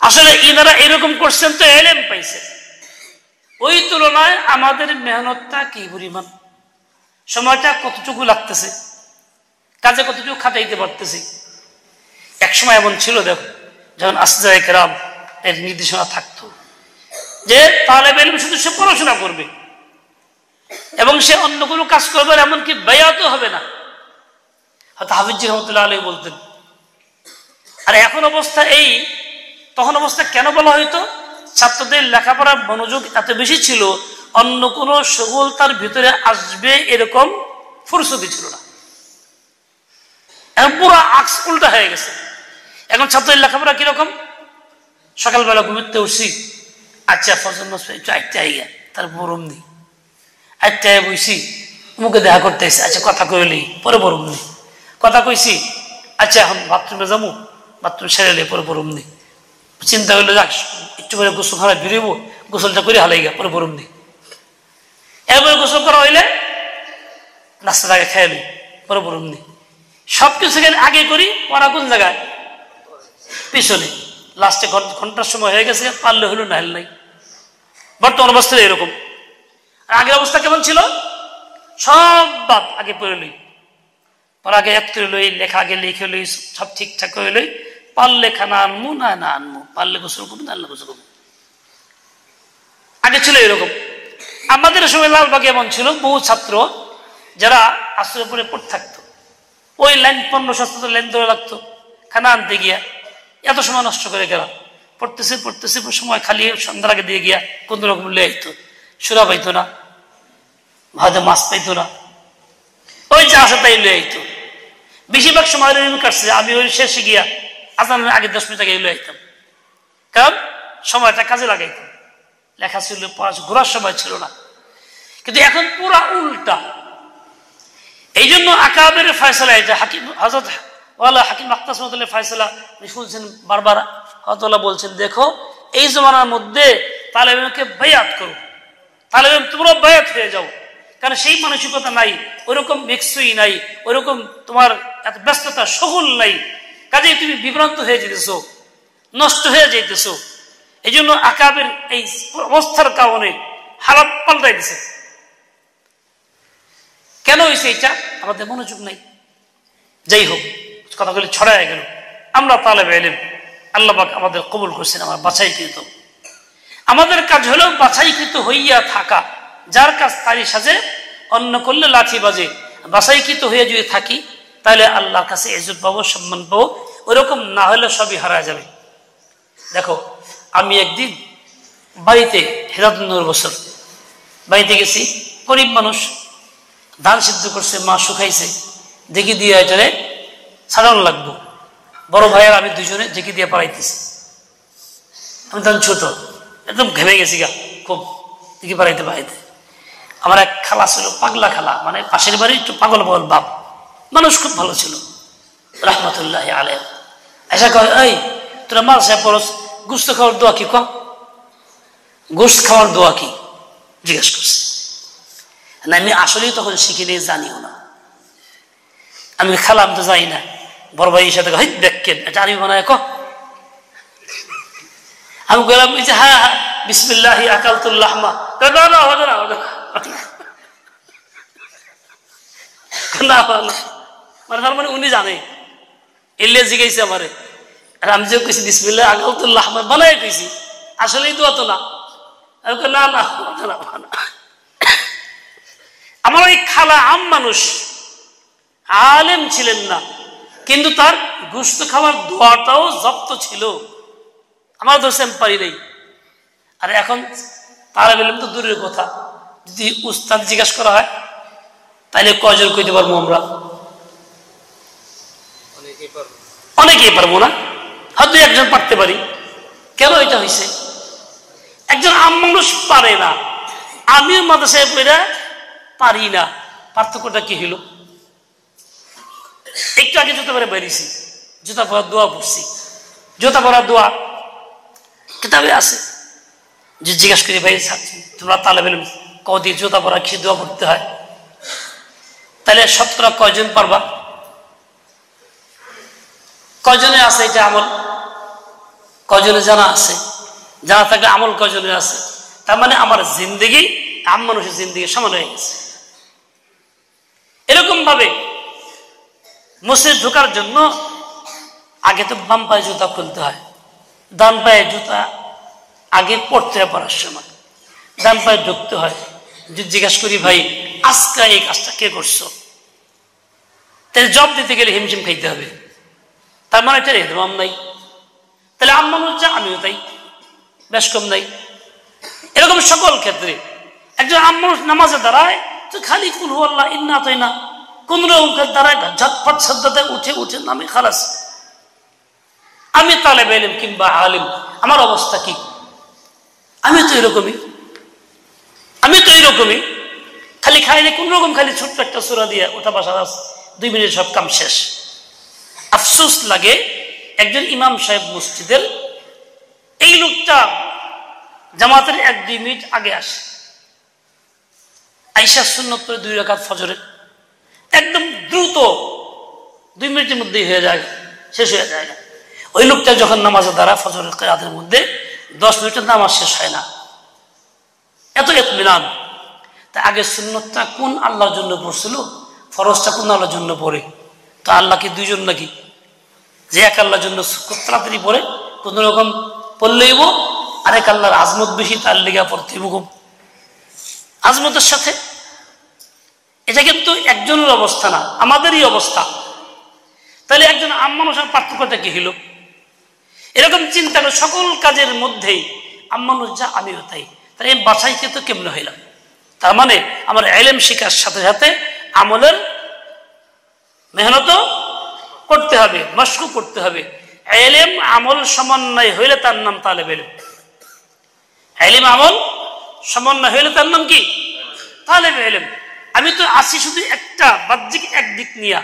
আসলে ইনারা এরকম করছেন তো এলেম পাইছে, ওই তুলনায় আমাদের মেহনতটা কি পরিমাণ, সময়টা কতটুকু লাগতেছে, কাজে কতটুকু খাটাইতে পারতেছি। এক সময় এমন ছিল, দেখো যখন আসজায়ে কেরাম এর নির্দেশনা থাকতো যে তালেবে ইলম শুধু সে পড়াশোনা করবে এবং সে অন্য কোনো কাজ করবে, এমনকি বেয়াতও হবে না, হয়তো হাফিজ রহমতুল্লাহ আলাইহি বলতেন। আর এখন অবস্থা এই, তখন অবস্থা কেন বলা হইতো, ছাত্রদের লেখাপড়ার মনোযোগ এত বেশি ছিল, অন্য কোনো শগল তার ভিতরে আসবে এরকম ফুরসতি ছিল না। এখন পুরো আক্স উল্টা হয়ে গেছে। এখন ছাত্রদের লেখাপড়া কিরকম, সকালবেলা ঘুমিতে উঠছি, আচ্ছা ফজর নামাজ একটু 8টায় আইয়া, তার বরম নেই, 8টায় বইছি, মুখে দেখা করতে এসে, আচ্ছা কথা কইলি, পরে বরম নেই, কথা কইছি, আচ্ছা এখন বাথরুমে যাবো, বাথরুম সেরেলে পরে বরম নেই, চিন্তা করলে যাক একটু করে গোসলখানা বেরোবো, গোসলটা করে হালাই গা, পরে বরম নেই, এরপরে গোসল করা হইলে নাস্তার আগে খেয়ে নি, পরে বরম নেই, সবকিছু আগে করি, পড়া কোন জায়গায় পিছনে, লাস্টে ঘন্টার সময় হয়ে গেছে, পারলে হলো না হলে নাই। বর্তমান অবস্থা এরকম। আগের অবস্থা কেমন ছিল, সব বাদ আগে পড়ে লই, পরে আগে এক করে লই, লেখা আগে লিখে লই, সব ঠিকঠাক করে লই, পারলে খানা আনমু, না না আনমু, পারলে গোসল করবো, না আনলে গোসল করবো। আগে ছিল এরকম। আমাদের সময় লালবাগে এমন ছিল, বহু ছাত্র যারা আসরের পরে পড়ে থাকতো, ওই লাইন 1500 লাইন ধরে লাগতো, খানা আনতে গিয়া এত সময় নষ্ট করে গেলাম, পড়তেছে সময় খালি সন্ধ্যার আগে দিয়ে গিয়া কোন রকম লে আইতো, সুরা পাইতো না, ভাতে মাছ পাইতো না, ওই যা আছে তাই লে আইতো। বেশিরভাগ সময় কাটছে, আমি ওই শেষে গিয়া আজানের আগে 10 মিনিট আগে লে আইতাম, কারণ সময়টা কাজে লাগাইতাম, লেখা ছিল, ঘোরার সময় ছিল না। কিন্তু এখন পুরা উল্টা। এই জন্য আকাবের ফয়সালা, এটা হাকিম হযরত ওয়ালা হাকিম আখতাস রাহমাতুল্লাহ ফয়সালা শুনছেন, বারবার হযরত বলছেন, দেখো এই জমানার মধ্যে তালেবে ইলমকে বায়াত করো, তালেবে ইলম তোমরা বায়াত হয়ে যাও, কারণ সেই মানসিকতা নাই, ওইরকম মিক্সই নাই, ওইরকম তোমার এত ব্যস্ততা শগুল নাই, কাজেই তুমি বিভ্রান্ত হয়ে যেতেছো, নষ্ট হয়ে যাইতেছো। এই জন্য আকাবের এই অবস্থার কারণে হালাত পাল্টাই দিছে। কেন হয়েছে এটা, আমাদের মনোযোগ নাই। যাই হোক, কথাগুলি ছড়ায় গেল। আমরা তালেবে ইলম, আল্লাহ পাক আমাদের কবুল করছেন, আমার বাছাইকৃত। আমাদের কাজ হলো বাছাইকৃত হইয়া থাকা, যার কাজ তারই সাজে, অন্য করলে লাঠি বাজে। বাছাইকৃত হয়ে যদি থাকি তাহলে আল্লাহর কাছে ইজ্জত পাবো, সম্মান পাবো। ওরকম না হলে সবই হারা যাবে। দেখো, আমি একদিন বাড়িতে হেরাতুন্নূর বছর বাড়িতে গেছি, গরিব মানুষ, ধান সিদ্ধ করছে, মা শুকাইছে, দেখি দিয়ে এটারে ছাড়ানো লাগবো। বড় ভাইয়ের আমি দুজনে দেখি দিয়ে পাড়াইতেছি। আমি তখন ছোট, একদম ঘেমে গেছি গা খুব, দেখি পাড়াইতে পাড়াইতে। আমার এক খালা ছিল, পাগলা খালা, মানে পাশের বাড়ি, একটু পাগল পাগল বাপ, মানুষ খুব ভালো ছিল, রহমতুল্লাহ আলাইহি। এসে কয়, এই তোরা মাল সাহেব পরস, গোস্ত খাওয়ার দোয়া কি? গোস্ত খাওয়ার দোয়া কি জিজ্ঞেস করছে। না, আমি আসলেই তখন শিখিনি, জানিও না। আমি খালাম তো যাই না, বড় ভাইয়ের সাথে দেখেন এটা আমি মনে হয় আমি গেলাম, হ্যাঁ হ্যাঁ বিসমিল্লাহ আকালতুল্লাহমা, মানে উনি জানে, এলে জিজ্ঞাসা আমারে, আর আমি যে কইছি বিসমিল্লাহ আকালতুল্লাহমা বানাই কইছি, আসলেই তো অত না। না না, আমার ওই খালা আম মানুষ, আলেম ছিলেন না, কিন্তু তার গোশত খাওয়ার দোয়াটাও জব্দ ছিল। আমার দোষে আমি পারি নাই। আর এখন তারা বললাম তো দূরের কথা, যদি উস্তাদ জিজ্ঞাসা করা হয় তাহলে কয়জন কইতে পারবো আমরা? অনেকেই পারবো না, হয়তো একজন পারতে পারি। কেন এটা হয়েছে? একজন আম মানুষ পারে না, আমিও মাদ্রাসায় পড়া পারি না। পার্থক্যটা কি হইল? একটু আগে জুতা পরে বেরিয়েছি, জুতা পরার দোয়া পড়ছি, জুতা পরার দোয়া কিতাবে আছে। যে জিজ্ঞাসা করি, ভাই তোমরা তালেব ইলম কদি জুতা পরা কি দোয়া পড়তে হয়, তাহলে শতকরা কয়জন পারবা? কয়জনে আছে এটা আমল? কয়জনে জানা আছে? জানা থাকলে আমল কয়জনের আছে? তার মানে আমার জিন্দেগি আম মানুষের জিন্দেগি সমান হয়ে গেছে। এরকম ভাবে মসজিদ ঢোকার জন্য আগে তো বাম পায়ে জুতা খুলতে হয়, ডান পায়ে জুতা আগে পড়তে হয়, পড়ার সময় ডান পায়ে ঢুকতে হয়। যদি জিজ্ঞাসা করি, ভাই আজকে এই কাজটা কে করছো, তাহলে জব দিতে গেলে হিমশিম খাইতে হবে। তার মানে এটা এহতেমাম নাই। তাহলে আম মানুষ যা, আমিও তাই, বেশ কম নাই। এরকম সকল ক্ষেত্রে একজন আম মানুষ নামাজে দাঁড়ায় তো খালি কুল হু আল্লাহ ইন্না তাই না, কোন রকম দাঁড়ায় ঝটপট শব্দতে উঠে উঠে নামে খালাস। আমি তালেব ইলম কিংবা আলিম, আমার অবস্থা কি? আমি তো এরকমই খালি খাইলে কোন রকম খালি ছোট্ট একটা সূরা দিয়ে ওটা বাসা 2 মিনিট সব কাম শেষ। আফসোস লাগে একজন ইমাম সাহেব মসজিদের, এই লোকটা জামাতের 1-2 মিনিট আগে আসে, আইসা সুন্নত পড়ে 2 রাকাত ফজরের, একদম দ্রুত 2 মিনিটের মধ্যেই হয়ে যায়, শেষ হয়ে যায় না। ওই লোকটা যখন নামাজে দাঁড়ায় ফজরের কিরাতের মধ্যে 10 মিনিটের নামাজ শেষ হয় না, এত ইতমিনান। তা আগে সুন্নতটা কোন আল্লাহর জন্য পড়ছিল, ফরজটা কোন আল্লাহর জন্য পড়ে? তো আল্লাহ কি দুইজন নাকি? যে এক আল্লাহর জন্য খুব তাড়াতাড়ি পড়ে কোন রকম পড়লেইব, আরেক আল্লাহর আজমত বেশি, তার লেগা পড়তেইব খুব আজমতের সাথে। এটা কিন্তু একজনের অবস্থা না, আমাদেরই অবস্থা। তাহলে একজন আম মানুষের পার্থক্যটা কি হইল? এরকম চিন্তা হলো সকল কাজের মধ্যেই আম মানুষ যা, আমিও তাই। তাহলে এই বাছাইকে তো কেমন হইলাম? তার মানে আমার ইলম শিখার সাথে সাথে আমলের মেহনতও করতে হবে, মশকু করতে হবে। ইলম আমল সমন্বয় হইলে তার নাম তালেব ইলম। ইলম আমল সমন্বয় হইলে তার নাম কি? তালেব ইলম। আমি তো আসি শুধু একটা বাহ্যিক একদিক নিয়ে,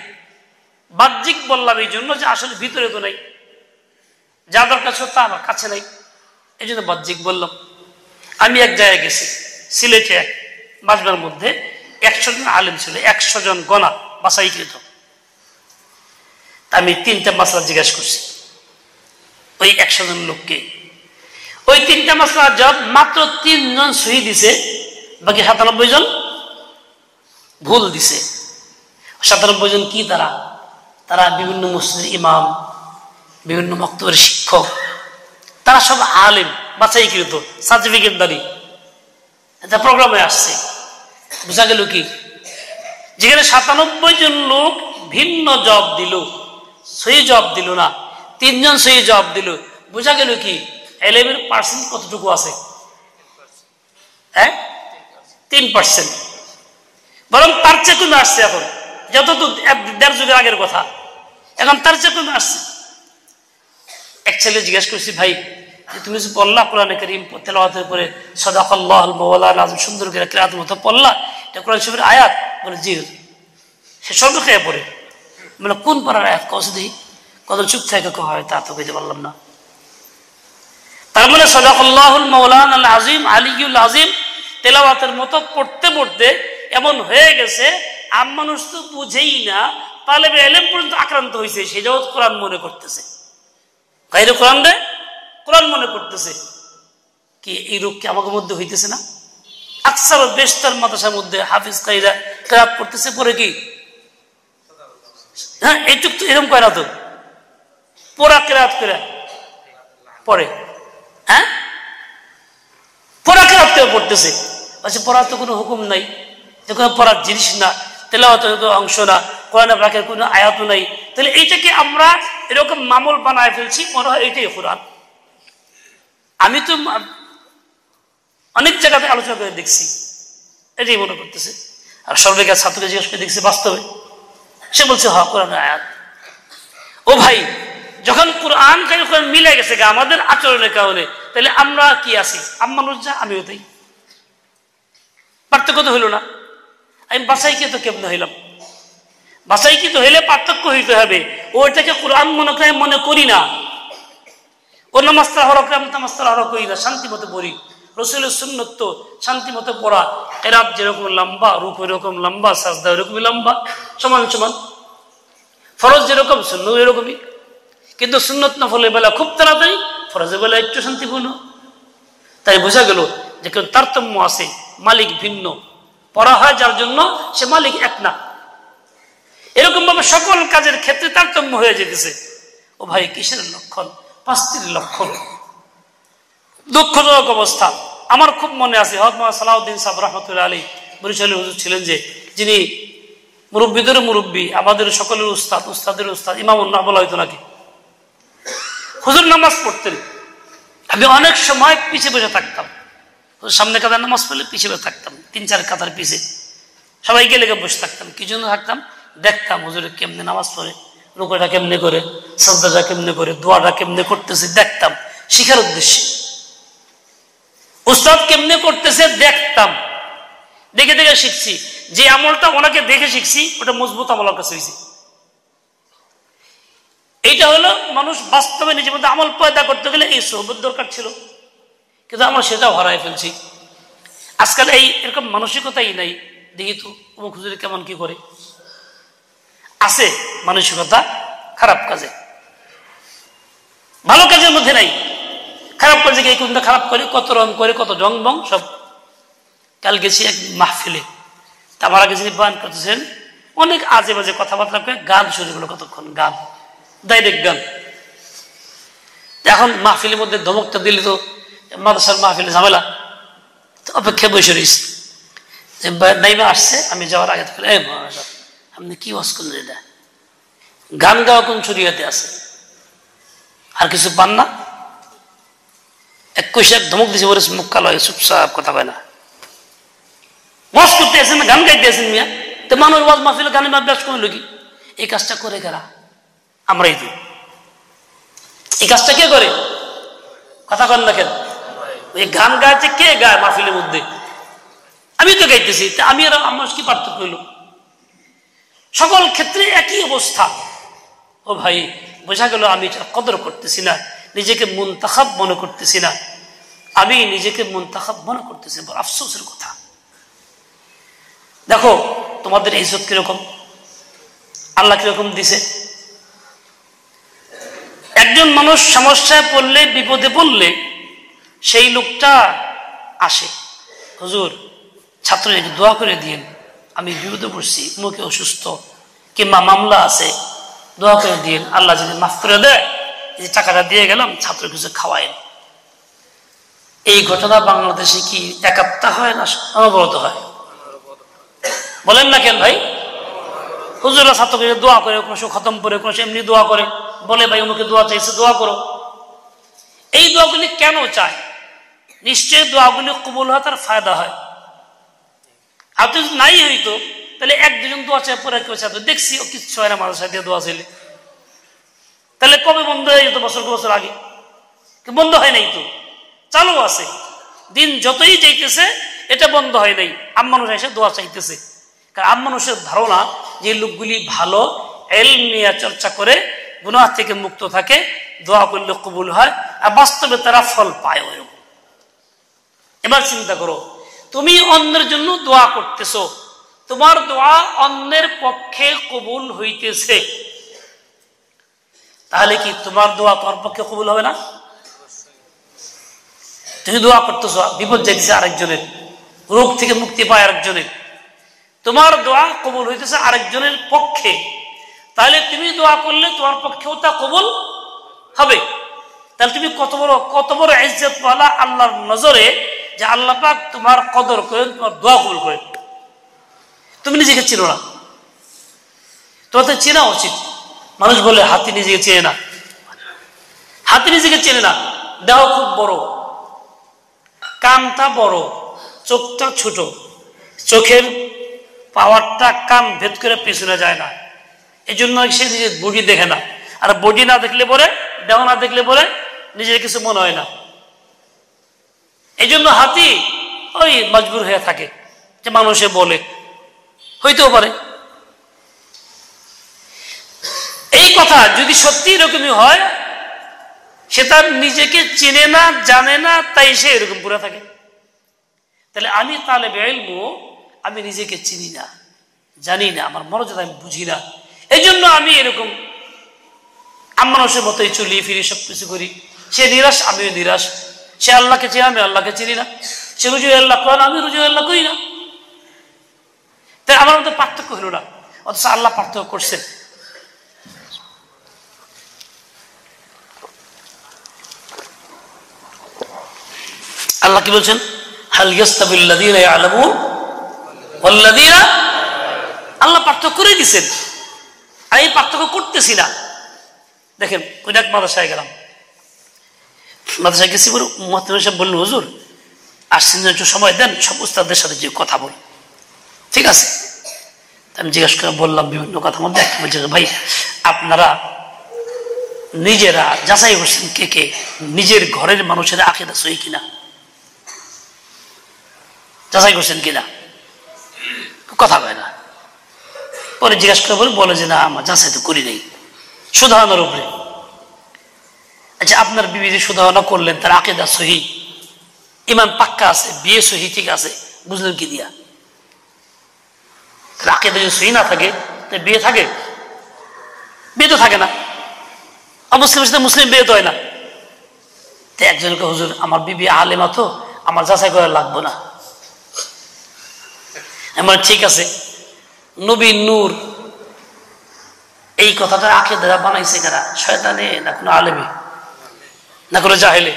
বাহ্যিক বললাম এই জন্য যে আসলে ভিতরে তো নাই, যা দরকার ছিল তা আমার কাছে নাই, এই জন্য বাহ্যিক বললাম। আমি এক জায়গায় গেছি, সিলেটে এক বাসবার মধ্যে 100 জন আলেম ছিল, 100 জন গণা বাছাইকৃত। আমি 3টা মাসলা জিজ্ঞাসা করছি ওই 100 জন লোককে। ওই 3টা মাসলার জবাব মাত্র 3 জন সহি দিছে, বাকি 97 জন ভুল দিছে। 97 জন কি? তারা বিভিন্ন মসজিদের ইমাম, বিভিন্ন মক্তবের শিক্ষক, তারা সব আলেম, বাছাইকৃত, সার্টিফিকেট দাঁড়ি, এটা প্রোগ্রামে আসছে। বোঝা গেল কি, যেখানে 97 জন লোক ভিন্ন জবাব দিল, সহি জবাব দিল না, 3 জন সহি জবাব দিল। বোঝা গেল কি এলেমের পার্সেন্ট কতটুকু আছে? 3%। বরং তার চেয়ে কমে আসছে এখন, যত তো 1.5 যুগের আগের কথা, এখন তার চেয়ে কমে আসছে। এক ছেলে জিজ্ঞেস করছি, ভাই তুমি যে পড়লা কোরআনে কারীম তেলাওয়াতের পরে সাদাকাল্লাহুল মাওলানা আযম, সুন্দর করে কিরাতের মতো পড়লা, এটা কোরআন শরীফের আয়াত? বলে জি। সে সর্ব খেয়ে পড়ে। মানে কোন পারার আয়াত কস দিই? কত চুপ থেকে হয় তা তো কইতে পারলাম না। তার মানে সাদাকাল্লাহুল মাওলানা আল আযীম আলিয়ুল আযীম তেলাওয়াতের মতো পড়তে পড়তে এমন হয়ে গেছে আম মানুষ তো বুঝেই না, তালেবে ইলম পর্যন্ত আক্রান্ত হয়েছে, সেটাও কোরআন মনে করতেছে, গায়রে কোরআন রে কোরআন মনে করতেছে। কি এই রোগ কি আমাদের মধ্যে হইতেছে না? আকসার বেশতার মাদ্রাসার মধ্যে হাফিজ কাইরা কিরাত করতেছে, পরে কি হ্যাঁ এইটুক তো এরকম কয় না তো, পড়া কিরাত করে পড়ে, হ্যাঁ পড়া কিরাত করে পড়তেছে। আচ্ছা পড়ার তো কোনো হুকুম নাই, যে কোনো পড়ার জিনিস না, তেলাওয়াতের কোনো অংশ না, কোরআনে পাকের কোনো আয়াত নাই, তাহলে এইটাকে আমরা এরকম মামুল বানায় ফেলছি, মনে হয় এইটাই কোরআন। আমি তো অনেক জায়গাতে আলোচনা করে দেখছি, এটাই মনে করতেছে। আর সর্বেকার ছাত্রকে জিজ্ঞেস করে দেখছি বাস্তবে, সে বলছে হ্যাঁ কোরআনের আয়াত। ও ভাই, যখন কোরআন মিলে গেছে আমাদের আচরণের কারণে, তাহলে আমরা কি আছি? মানুষ যা, আমিও তাই, পার্থক্য তো হইল না। আমি বাছাইকে তো কেমন হইলাম? বাছাইকে তো হইলে পার্থক্য হইতে হবে। ওইটাকে কোরআন মনে করি না, ও নামাজটা হরক নামাজটা হরক করি না, শান্তি মতো পড়ি। রসুলের সুন্নত তো শান্তি মতো পড়া, কেরাত যেরকম লম্বা, রূপ এরকম লম্বা, সাজদা এরকমই লম্বা, সমান সমান। ফরজ যেরকম সুন্নত এরকমই, কিন্তু সুন্নত নফলের বেলা খুব তাড়াতাড়ি, ফরজের বেলা একটু শান্তিপূর্ণ। তাই বোঝা গেল যে কেউ তারতম্য আছে, মালিক ভিন্ন, পড়া হয় যার জন্য সে মালিক এক না। এরকম ভাবে সকল কাজের ক্ষেত্রে তারতম্য হয়ে যেতেছে। ও ভাই, কিসের লক্ষণ? পাস্তির লক্ষণ, দুঃখজনক অবস্থা। আমার খুব মনে আছে হযরত সালাউদ্দিন সাহেব রাহমাতুল্লাহ আলাইহি বরিশালের হুজুর ছিলেন, যে যিনি মুরব্বীদের মুরব্বী, আমাদের সকলের উস্তাদ, উস্তাদের উস্তাদ, ইমামুল্লাহ বলা হইতো নাকি। হুজুর নামাজ পড়তেন, আমি অনেক সময় পিছিয়ে বসে থাকতাম, সামনে কাতার নামাজ পড়লে পিছিয়ে বসে থাকতাম, 3-4 কাতার পিছিয়ে, সবাই গেলে বসে থাকতাম। কি জন্য থাকতাম? দেখতাম হুজুরে কেমনে নামাজ পড়ে, রুকুটা কেমনে করে, সাজদাটা কেমনে করে, দোয়াটা কেমনে করতেছে, দেখতাম শিখার উদ্দেশ্যে। উস্তাদ কেমনে করতেছে দেখতাম, দেখে দেখে শিখছি। যে আমলটা ওনাকে দেখে শিখছি, ওটা মজবুত আমলের কাছে হয়েছে। এইটা হলো মানুষ বাস্তবে নিজের মধ্যে আমল পয়দা করতে গেলে এই সোহবত দরকার ছিল, কিন্তু আমরা সেটাও হারাই ফেলছি। আজকাল এই এরকম মানসিকতাই নাই। দেখি তো অমুক হুজুরে কেমন কি করে, আছে মানসিকতা খারাপ কাজে, ভালো কাজের মধ্যে নাই। খারাপ কাজে কে কোনটা খারাপ করে, কত রং করে, কত রং বং সব। কাল গেছি এক মাহফিলে, তার আগে যিনি বয়ান করতেছেন অনেক আজে বাজে কথাবার্তা করে, গান শুরু করলো, কতক্ষণ গান, ডাইরেক্ট গান। এখন মাহফিলের মধ্যে ধমকটা দিলে তো মাদ্রাসার মাহফিলে ঝামেলা, তো অপেক্ষা বসে রয়েছি। নাইমা আসছে, আমি যাওয়ার আগে আপনি কি ওয়াজ করলেন? এটা গান গাওয়া কোন শরীয়তে আছে? আর কিছু পান না? এক কইসে এক ধমক দিছে, ওরে মুখ কালো হয়ে চুপচাপ কথা পায় না। ওয়াজ করতে আসেন না, গান গাইতে আসেন মিয়া, তো মানুষ ওয়াজ মাহফিলে গানে অভ্যাস করলো কি? এই কাজটা করে কারা? আমরাই তো। এই কাজটা কে করে? কথা কন না কেন? এই গান গাইতে কে গায় মাহফিলের মধ্যে? আমি তো গাইতেছি, আমি আর আমার কি পার্থক্য হইল? সকল ক্ষেত্রে একই অবস্থা। ও ভাই, বোঝা গেল আমি এটা কদর করতেছি না, নিজেকে মুনতাখাব মনে করতেছি না। আমি নিজেকে মুনতাখাব মনে করতেছি, বড় আফসোসের কথা। দেখো তোমাদের ইজ্জত কিরকম, আল্লাহ কিরকম দিছে। একজন মানুষ সমস্যায় পড়লে, বিপদে পড়লে, সেই লোকটা আসে, হুজুর ছাত্রকে দোয়া করে দিন, আমি বিপদে পড়ছি, মুখে অসুস্থ, কিংবা মামলা আছে, দোয়া করে দিন, আল্লাহ যদি মাফ করে দেয়, এই টাকাটা দিয়ে গেলাম, ছাত্র কিছু খাওয়ায়েন, এই ঘটনা বাংলাদেশে কি একাত্তা হয় না অনবরত হয়? বলেন না কেন ভাই? হুজুররা ছাত্রকে দোয়া করে, কোনো সময় খতম করে, কোনো সময় এমনি দোয়া করে, বলে ভাই অমুকে দোয়া চাইছে, দোয়া করো। এই দোয়াগুলি কেন চায়? নিশ্চয়ই দোয়াগুলি কবুল হয়, তার ফায়দা হয়। আর যদি নাই হইতো তাহলে এক দুজন দোয়া চাই পরে কেউ চাইতো, দেখছি ও কিচ্ছু হয় না মানুষ সাথে দোয়া চাইলে, তাহলে কবে বন্ধ হয়ে যেত? বছর বছর আগে বন্ধ হয় নাই তো, চালু আছে। দিন যতই যাইতেছে এটা বন্ধ হয় নাই। মানুষ এসে দোয়া চাইতেছে, কারণ মানুষের ধারণা যে লোকগুলি ভালো, ইলম নিয়ে চর্চা করে, গুনাহ থেকে মুক্ত থাকে, দোয়া করলে কবুল হয়, আর বাস্তবে তারা ফল পায় ওইরকম। এবার চিন্তা করো, তুমি অন্যের জন্য দোয়া করতেছো, তোমার দোয়া অন্যের পক্ষে কবুল হইতেছে, তাহলে কি তোমার দোয়া তোমার পক্ষে কবুল হবে না? তুমি দোয়া করতেছো, বিপদ যাইতেছে আরেকজনের, রোগ থেকে মুক্তি পায় আরেকজনের, তোমার দোয়া কবুল হইতেছে আরেকজনের পক্ষে, তাহলে তুমি দোয়া করলে তোমার পক্ষেও তা কবুল হবে। তাহলে তুমি কত বড় ইজ্জত ওয়ালা আল্লাহর নজরে, যে আল্লাহ পাক তোমার কদর করেন, তোমার দোয়া কবুল করেন। তুমি নিজেকে চিনো না, তোমার তো চেনা উচিত। মানুষ বলে হাতি নিজেকে চেনে না, হাতি নিজেকে চেনে না। দেহ খুব বড়, কানটা বড়, চোখটা ছোট, চোখের পাওয়ারটা কান ভেদ করে পেছনে যায় না, এই জন্য সে নিজের বডি দেখে না। আর বডি না দেখলে পরে, দেহ না দেখলে পরে নিজের কিছু মনে হয় না। এই জন্য হাতি ওই মজবুর হয়ে থাকে, যে মানুষে বলে, হইতেও পারে। এই কথা যদি সত্যি এরকমই হয়, সে তার নিজেকে চেনে না, জানে না, তাই সে এরকম পুরো থাকে। তাহলে আমি তালেবে ইলম, আমি নিজেকে চিনি না, জানি না, আমার মর্যাদা আমি বুঝি না, এই জন্য আমি এরকম মানুষের মতোই চলি ফিরি, সবকিছু করি। সে নিরাশ, আমিও নিরাশ। সে আল্লাহকে চিনি, আমি আল্লাহকে চিনি না। সে রুজু আল্লাহ করেন, আমি রুজু আল্লাহ করি না। তাই আমার মধ্যে পার্থক্য হলো না, অথচ আল্লাহ পার্থক্য করছেন। আল্লাহ কি বলছেন? হাল ইয়াস্তাবিল্লাযীনা ইয়ালামুন ওয়াল্লাযীনা, আল্লাহ পার্থক্য করে দিয়েছেন, আমি পার্থক্য করতেছি না। দেখেন, ওই এক মাদ্রাসায় গেলাম, মাদ্রাসায় গেছি, বলে মুহাত্তামিম সাহেব বললেন, হুজুর আসছেন, একটু সময় দেন, সব উস্তাদদের সাথে যে কথা বল। ঠিক আছে, আমি জিজ্ঞাসা করে বললাম বিভিন্ন কথার মধ্যে একটা বলছে, ভাই আপনারা নিজেরা যাচাই করছেন কে কে নিজের ঘরের মানুষের আকীদা সহি কিনা, যাচাই করছেন কিনা? কথা কয় না। পরে জিজ্ঞাসা করে বলে যে না, আমার যাচাই তো করি নাই, সুধারণার উপরে। আচ্ছা, আপনার বিবি যে সুধারণা করলেন, তার আকীদা সহি, ইমান পাক্কা আছে, বিয়ে সহি ঠিক আছে, বুঝলেন কি দিয়া? আকীদা যদি সহি না থাকে, তো বিয়ে থাকে? বিয়ে তো থাকে না। অমুসলিমের সাথে মুসলিম বিয়ে তো হয় না। তো একজনকে, হুজুর আমার বিবি আলেমা, তো আমার যাচাই করা লাগবে না। আমার ঠিক আছে, নবী নূর এই কথাটা আকীদা বানাইছে কারা? শয়তানে, না কোনো আলেমে, না কোনো জাহেলে?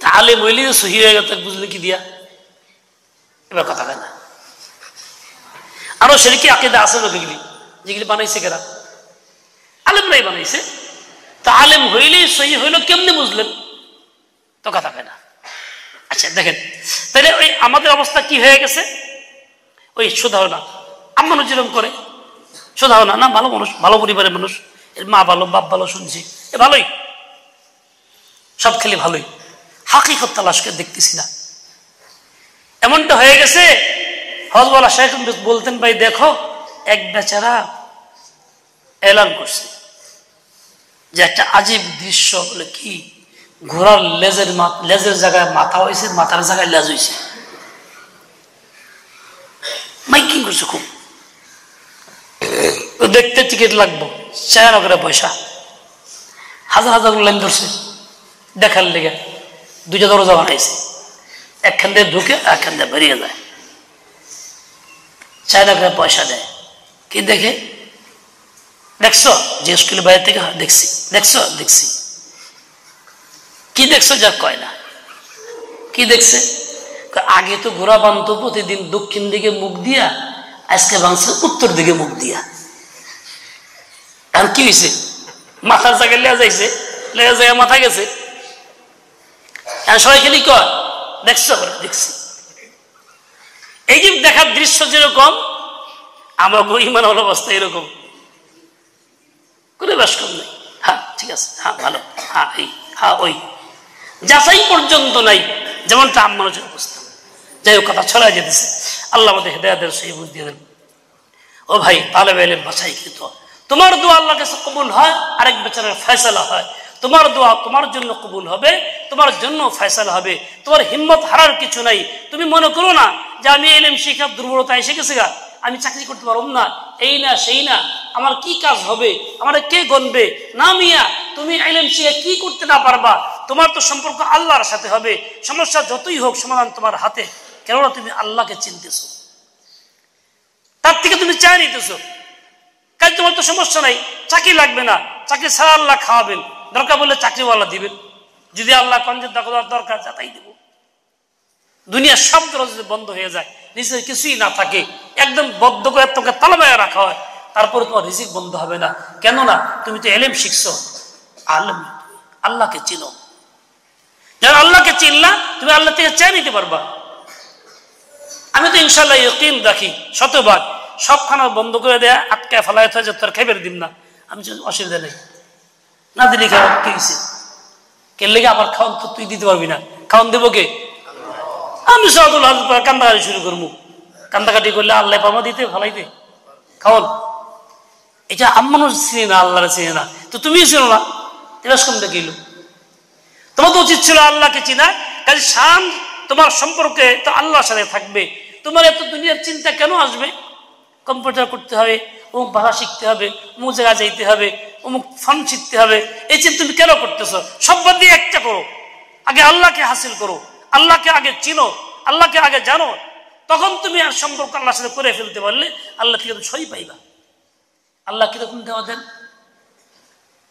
তা আলেম হইলে সহি হয়ে গেল, বুঝলে কি দিয়া? এবার কথা হয় না। আরো সেদিকে আকীদা আছে নবীগুলি, যেগুলি বানাইছে কারা? আলেমরাই বানাইছে। তা আলেম হইলেই সহি হইল কেমনে বুঝলেন? তো কথা হয় না। আচ্ছা দেখেন, তাহলে ওই আমাদের অবস্থা কি হয়ে গেছে? ওই সুধারণা মানুষ যেরকম করে, সুধারণা না, ভালো মানুষ, ভালো পরিবারের মানুষ, এর মা ভালো, বাপ ভালো, শুনছি এ ভালোই, সব খেলে ভালোই, হাকিকত তালাশ করে দেখতেছি না। এমনটা হয়ে গেছে, হজওয়ালা শেখ বলতেন, ভাই দেখো এক বেচারা এলান করছে যে একটা আজীব দৃশ্য, বলে কি, ঘোড়ার লেজের জায়গায় মাথা হয়েছে, মাথার জায়গায় লেজ হয়েছে। মাইকিং করছে খুব, দেখতে টিকিট লাগবো, 4 করে পয়সা, হাজার হাজার লাইন ধরছে দেখার লেগে। 2টা দরজা বানাইছে, একখান দিয়ে ঢুকে একখান দিয়ে বেরিয়ে যায়, 4 করে পয়সা দেয়। কি দেখে? দেখছো? যে স্কুলের বাইরে থেকে, দেখছি। দেখছো? দেখছি। কি দেখছো? যা কয় না, কি দেখছে? আগে তো ঘোড়া বানত প্রতিদিন দক্ষিণ দিকে মুখ দিয়া, আজকে বাঁধছে উত্তর দিকে মুখ দিয়া। আর কি হয়েছে? মাথার জায়গায় লেয়া যাইছে, লেয়া জায়গায় মাথা গেছে। সবাই খালি কয় দেখছো, দেখছি। এই যে দেখার দৃশ্য যেরকম, আমার ইমানের অবস্থা এরকম করে বাস করলে। হ্যাঁ ঠিক আছে, হ্যাঁ ভালো, হ্যাঁ এই, হ্যাঁ ওই, যাচাই পর্যন্ত নাই, যেমনটা আম্মানুষের অবস্থা। যাই হোক, কথা ছড়াই যেতেছে। আল্লাহ আমাদের হেদায়েতের সেই বুঝ দিয়ে দেন। ও ভাই, তালেব ইলম বাছাইকৃত, তোমার দোয়া আল্লাহর কাছে কবুল হয়, আরেক বেচারার ফয়সালা হয়। তোমার দোয়া তোমার জন্য কবুল হবে, তোমার জন্য ফয়সালা হবে। তোমার হিম্মত হারার কিছু নাই। তুমি মনে করো না যে আমি ইলম শিক্ষার দুর্বলতা এসে গেছে গা, আমি চাকরি করতে পারব না, এই না সেই না, আমার কি কাজ হবে, আমার কে গণবে না। মিয়া, তুমি ইলম শিখে কি করতে না পারবা? তোমার তো সম্পর্ক আল্লাহর সাথে হবে। সমস্যা যতই হোক, সমাধান তোমার হাতে। কেননা তুমি আল্লাহকে চিনতেছো, তার থেকে তুমি চাই নিতেছো। কাজ তোমার তো সমস্যা নাই, চাকরি লাগবে না, চাকরি ছাড়া আল্লাহ খাওয়াবেন, দরকার বললে চাকরিওয়ালা দিবেন। যদি আল্লাহ কঞ্জের দরকার যাতাই দেব। দুনিয়ার সব দরজা বন্ধ হয়ে যায়, নিজের কিছুই না থাকে, একদম বদ্ধ করে তোকে তালাবায় রাখা হয়, তারপরে তোমার রিজিক বন্ধ হবে না। কেননা তুমি তো ইলম শিখছো, আলেম, আল্লাহকে চিনো। যারা আল্লাহকে চিনলা, তুমি আল্লাহ থেকে চেয়ে নিতে পারবা। আমি তো ইনশাল্লাহ ইয়াকিন রাখি শতভাগ, সব খানা বন্ধ করে দেয়া, আটকায় ফেলায় যে তোর খাইবার দিম না, আমি অসুবিধা নেই, না দিলি খাওয়া কি হয়েছে? কে লেগে আবার খাওয়ান তো তুই দিতে পারবি না, খাওয়ান দেবো কে? আমি সাদুল হাজ কান্দাকাটি শুরু করবো। কান্দাকাটি করলে আল্লাহ পামা দিতে ফেলাইতে খাওয়ান। এটা আম্মানও চিনি না, আল্লাহরে চিনি না, তো তুমিও চিনো না, এরকম দেখিল। তোমার তো উচিত ছিল আল্লাহকে চিনা। কাজে শান তোমার সম্পর্কে তো আল্লাহর সাথে থাকবে। তোমার এত দুনিয়ার চিন্তা কেন আসবে? কম্পিউটার করতে হবে, অমুক ভাষা শিখতে হবে, অমুক জায়গায় যাইতে হবে, অমুক ফান শিখতে হবে, এই চিন্তা তুমি কেন করতেছো? সব বাদ দিয়ে একটা করো, আগে আল্লাহকে হাসিল করো, আল্লাহকে আগে চিনো, আল্লাহকে আগে জানো। তখন তুমি আর সম্পর্ক আল্লাহর সাথে করে ফেলতে পারলে আল্লাহ থেকে তুমি সই পাইবা। আল্লাহ কিরকম দেওয়া দেন,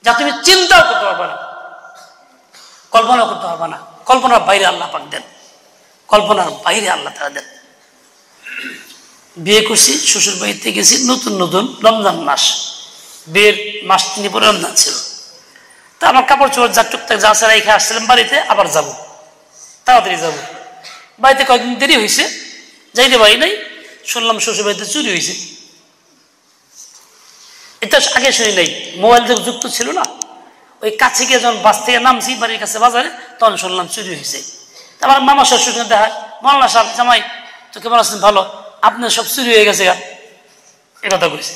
যা তুমি চিন্তাও করতে পারবা না, কল্পনাও করতে পারবা না। কল্পনার বাইরে আল্লাহ পাক দেন, কল্পনার বাইরে আল্লাহ তারা দেন। বিয়ে করছি, শ্বশুর বাড়িতে গেছি, নতুন নতুন রমজান মাস, বিয়ের মাস 3 পরে রমজান ছিল। তা আমার কাপড় চোপড় যা টুকটাক যা আছে রেখে আসছিলাম বাড়িতে, আবার যাব, তাড়াতাড়ি যাব। বাড়িতে কয়েকদিন দেরি হয়েছে, যাইতে পারি নাই। শুনলাম শ্বশুর বাড়িতে চুরি হয়েছে। এটা আগে শুনি নাই, মোবাইল যুক্ত ছিল না। ওই কাছে গিয়ে যখন বাস থেকে নামছি বাড়ির কাছে বাজারে, তখন শুনলাম চুরি হয়েছে। আমার মামা শ্বশুর সঙ্গে দেখা, মাওলানা সাহেব জামাই তো কেমন আছেন? ভালো, আপনার সব চুরি হয়ে গেছে গা, এ কথা বলছে।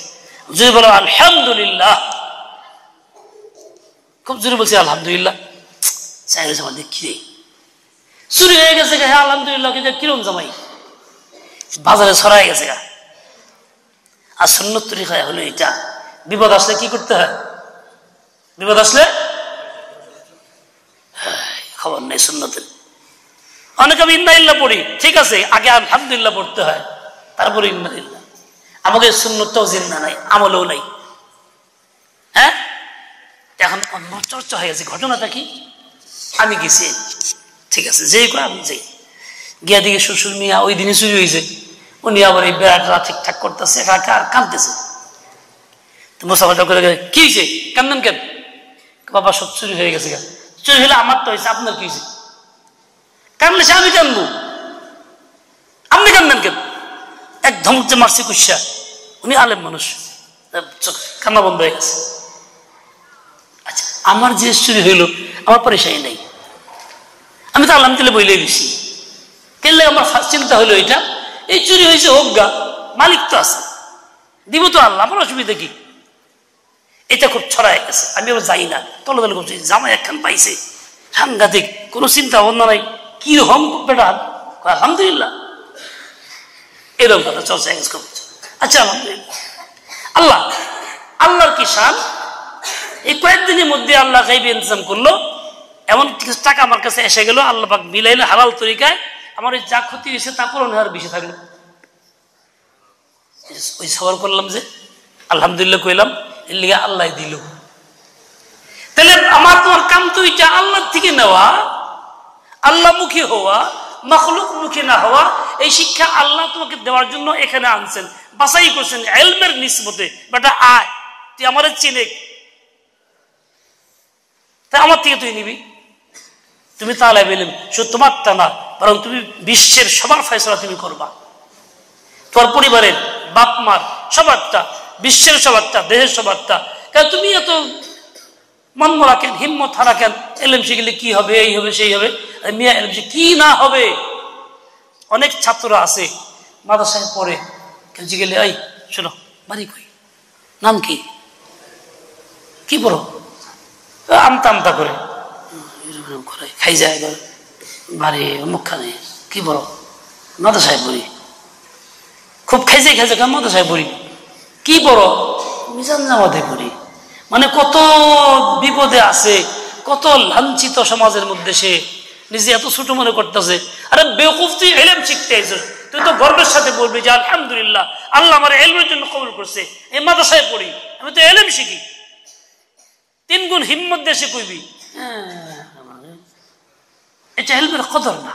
যদি বলো আলহামদুলিল্লাহ, খুব জোরে বলছি আলহামদুলিল্লাহ। চাই জামাই দেখি চুরি হয়ে গেছে গা, হ্যাঁ আলহামদুলিল্লাহ। কিরম জামাই? বাজারে ছড়াই গেছে গা। আর সুন্নত তরিকা হলো এটা, বিপদ আসলে কি করতে হয়? বিপদ আসলে খবর নেই সুন্নতের। অনেক আমি ইন্নালিল্লাহ পড়ি, ঠিক আছে, আগে আলহামদুলিল্লাহ পড়তে হয়, তারপরে ইন্নালিল্লাহ। আমাদের সুন্নতটাও জিন্দা নাই, আমলেও নাই। হ্যাঁ, এখন অন্য চর্চা হয়ে গেছে। ঘটনাটা কি? আমি গেছি, ঠিক আছে, যেই করে আমি যাই, গিয়া দিকে শ্বশুর মিয়া ওই দিনই চুরি হয়েছে। উনি আবার এই বেড়াটা ঠিকঠাক করতেছে, একা আর কাঁদতেছে। তো মোসাফাটা করে কি হয়েছে, কান্দেন কেন? বাবা সব চুরি হয়ে গেছে। চুরি হলে আমার তো হয়েছে, আপনার কি হয়েছে? কান্দলে সে আমি কান্দবো, আপনি কান্দেন কেন? এক ধমকে মারছি কুশা। উনি আলেম মানুষ, কান্না বন্ধ হয়ে গেছে। আচ্ছা, আমার যে চুরি হইল আমার পরেশানি নাই, আমি তো আলহামদুলিল্লাহ বইলে দিছি। কেন আমার চিন্তা হইলো এটা, এই চুরি হয়েছে হোক গা, মালিক তো আছে, দিব তো আল্লাহ, আমার অসুবিধা কি? এটা খুব ছড়ায় গেছে। আমি আবার যাই না, তলে তলে করছি, জামাই একখান পাইছে, সাংঘাতিক, কোনো চিন্তা ভাবনা নাই, কি রকম বেটা, আলহামদুলিল্লাহ, এরকম কথা চর্চা করছে। আচ্ছা আলহামদুলিল্লাহ, আল্লাহ, আল্লাহর কি শান। এই কয়েকদিনের মধ্যে আল্লাহ গাইবে ইন্তজাম করলো, এমন কিছু টাকা আমার কাছে এসে গেল, আল্লাহ পাক মিলাইলে হালাল তরিকায়, আমার ওই যা ক্ষতি হয়েছে তা পূরণ হওয়ার বিষয় থাকলো। ওই সবার করলাম যে আলহামদুলিল্লাহ কইলাম, এর লিগে আল্লাহ দিল। তাহলে আমার তোমার কাম তো এটা আল্লাহ থেকে নেওয়া, আল্লাহমুখী হওয়া, মাখলুকমুখী না হওয়া, এই শিক্ষা আল্লাহ তোমাকে দেওয়ার জন্য এখানে আনছেন, বাছাই করছেন ইলমের নিসবতে। বেটা আয়, তুই আমার চিনে, তাই আমার থেকে তুই নিবি। তুমি তালেব ইলম, শুধু তোমারটা না, বরং তুমি বিশ্বের সবার ফয়সালা তুমি করবা, তোমার পরিবারের, বাপ মার সবারটা, বিশ্বের সবারটা, দেশের সবারটা। কারণ তুমি এত মন মরা কেন, হিম্মত হারা কেন? এলএম শিখলে কি হবে, এই হবে সেই হবে। মিয়া এলএম কি না হবে। অনেক ছাত্ররা আছে মাদ্রাসায় পড়ে, কেউ গেলে এই শোনো বাড়ি কই, নাম কি, কি পড়ো, আমতা আমতা করে খাই যায়, বাড়ি মুখখানে কি পড়ো, মাদ্রাসায় পড়ি। খুব খাইছে খাইছে মাদ্রাসায় পড়ি, কি পড়ো, মিজান জামাতে পড়ি। মানে কত বিপদে আছে, কত লাঞ্ছিত সমাজের মধ্যে সে নিজে এত ছোট মনে করতেছে। আরে বেওকুফ, তুই ইলম শিখতে আইছিস, তুই তো গর্বের সাথে বলবি যে আলহামদুলিল্লাহ আল্লাহ আমার ইলমের জন্য কবুল করছে, এই মাদ্রাসায় পড়ি, আমি তো ইলম শিখি। 3 গুণ হিম্মত দেশে কইবি, এটা ইলমের কদর না।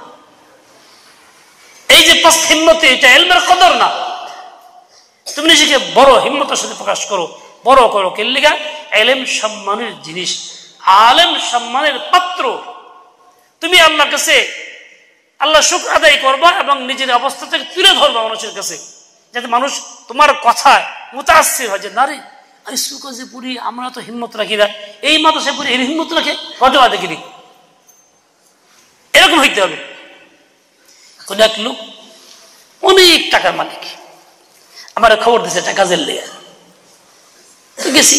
এই যে পাঁচ হিম্মতে, এটা ইলমের কদর না। তুমি নিজেকে বড় হিম্মতের সাথে প্রকাশ করো, বড় করো। কেল্লিগা ইলম সম্মানের জিনিস, আলেম সম্মানের পাত্র। তুমি আল্লাহর কাছে আল্লাহ শুকর আদায় করবা এবং নিজের অবস্থা থেকে তুলে ধরবা মানুষের কাছে, যাতে মানুষ তোমার কথায় মুতাআসসির হয় যে না রে, স্কুল কলেজে পড়ি, আমরা তো হিম্মত রাখি না, এই মাদ্রাসায় পড়ি এর হিম্মত রাখে, ঘটনা দেখিনি। এরকম হইতে হবে। কোন এক লোক অনেক টাকার মালিক, আমার খবর দিছে একটা কাজের লেগে, তো গেছি।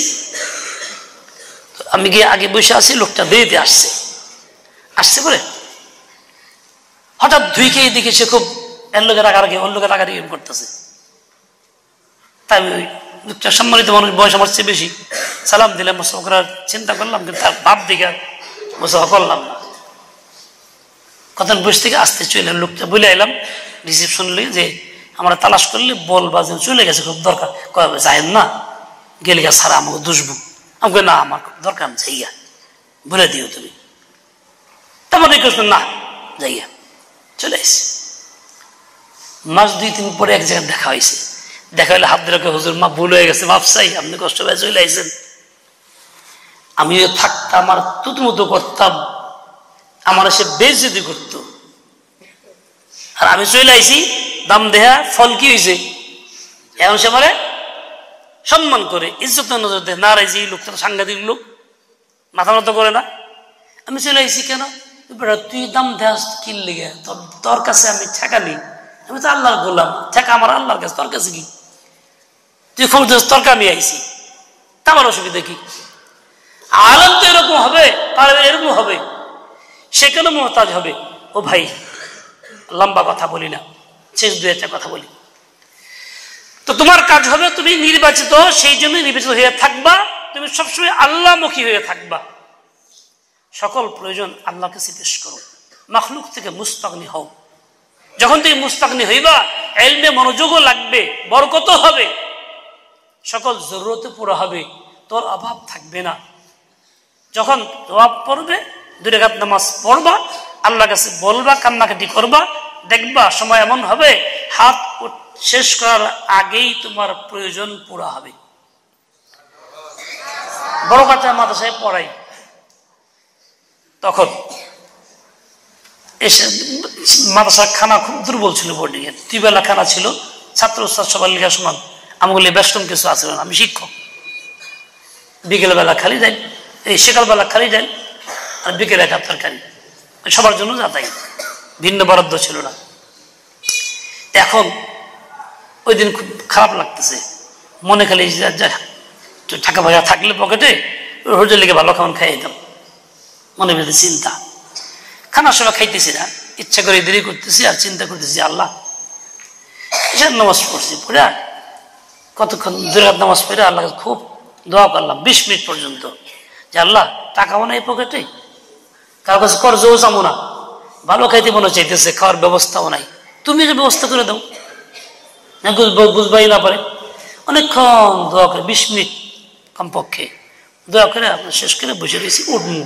আমি গিয়ে আগে বসে আছি, লোকটা দেরিতে আসছে বলে হঠাৎ ধুইকে দিকে সে খুব এর লোকের রাগারাগি, ওর লোকের রাগারাগি করতেছে। তাই আমি ওই লোকটা সম্মানিত মানুষ, বয়স আমার চেয়ে বেশি, সালাম দিলাম, মোসাফা করার চিন্তা করলাম, কিন্তু তার বাপ দিকে মোসাফা করলাম না। কতক্ষণ বসে থেকে আসতে চলে লোকটা বলে এলাম রিসিপশন লিয়ে যে আমরা তালাশ করলে বলবা যে চলে গেছে, খুব দরকার। কবে যায়েন না, গেলে গা সারা আমাকে দুষবো। আমাকে না, আমার খুব দরকার, যাইয়া বলে দিও তুমি। তারপর না যাইয়া চলে আসছে। মাস 2-3 পরে এক জায়গায় দেখা হয়েছে। দেখা হলে হাত ধরে, হুজুর মা ভুল হয়ে গেছে, মাপ চাই, আপনি কষ্ট পেয়ে চলে আসছেন। আমিও থাকতাম আর তুতমুতো করতাম, আমার সে বেইজ্জতি করতো। আর আমি চলে আইছি, দাম দেয়া ফল কি হয়েছে, এখন সে মানে সম্মান করে, ইজ্জত নজর দেয়। না রাইছি এই লোকটা সাংঘাতিক লোক, মাথা মতো করে না। আমি চলে আইছি কেন, তুই দাম দেয়াস কি লেগে, তোর কাছে আমি ঠেকা নেই, আমি তো আল্লাহর গোলাম, ঠেকা আমার আল্লাহর কাছে, তোর কাছে কি, তুই খবর দিস তোর কামে আইছি, তা আমার অসুবিধা কি? আলেম তো এরকম হবে, তাহলে এরকম হবে, সে কেন মোহতাজ হবে? ও ভাই, লম্বা কথা বলি না, শেষ 2-1টা কথা বলি। তো তোমার কাজ হবে, তুমি নির্বাচিত, সেই জন্য নির্বাচিত হয়ে থাকবা, তুমি সবসময় আল্লাহমুখী হয়ে থাকবা। সকল প্রয়োজন আল্লাহর কাছে পেশ করো, মাখলুক থেকে মুস্তাগনি হও। যখন তুমি মুস্তাগনি হইবা, ইলমে মনোযোগও লাগবে, বরকতও হবে, সকল জরুরতে পুরো হবে, তোর অভাব থাকবে না। যখন অভাব পড়বে, 2 রাকাত নামাজ পড়বা, আল্লাহর কাছে বলবা, কান্নাকাটি করবা, দেখবা সময় এমন হবে হাত শেষ করার আগেই তোমার প্রয়োজন পুরা হবে। বড় কথা মাদ্রাসায় পড়াই, তখন এসে মাদ্রাসার খানা খুব দুর্বল ছিল, বোর্ডিং এর 2 বেলা খানা ছিল, ছাত্র উস্তাদ সবার লেখা সমান, আমগুলি বেষ্টন কিছু আছে না, আমি শিক্ষক। বিকেল বেলা খালি যাই, এই সকালবেলা খালি যাই, আর বিকেলে 1 তরকারি, সবার জন্য যাতাই, ভিন্ন বরাদ্দ ছিল না। এখন ওই দিন খুব খারাপ লাগতেছে, মনে খালি টাকা পয়সা থাকলে পকেটে হোটেল লেগে ভালো খাবার খাই যেতাম, মনে ভেবে চিন্তা। খানার সময় খাইতেছি না, ইচ্ছা করে দেরি করতেছি, আর চিন্তা করতেছি আল্লাহ, এসব নামাজ পড়ছি, পড়ে কতক্ষণ 2 রাকাত নামাজ পড়ে আল্লাহ খুব দোয়া করলাম 20 মিনিট পর্যন্ত, যে আল্লাহ টাকাও নাই পকেটে, কারো কাছে কর্জও যাবো না, ভালো খাইতে মনে চাইতেছে, খাওয়ার ব্যবস্থাও নাই, তুমি যে ব্যবস্থা করে দাও, বুঝবাই না পারে। অনেকক্ষণ দোয়া করে 20 মিনিট কমপক্ষে দোয়া করে আপনার শেষ করে বসে রয়েছি। উঠবো,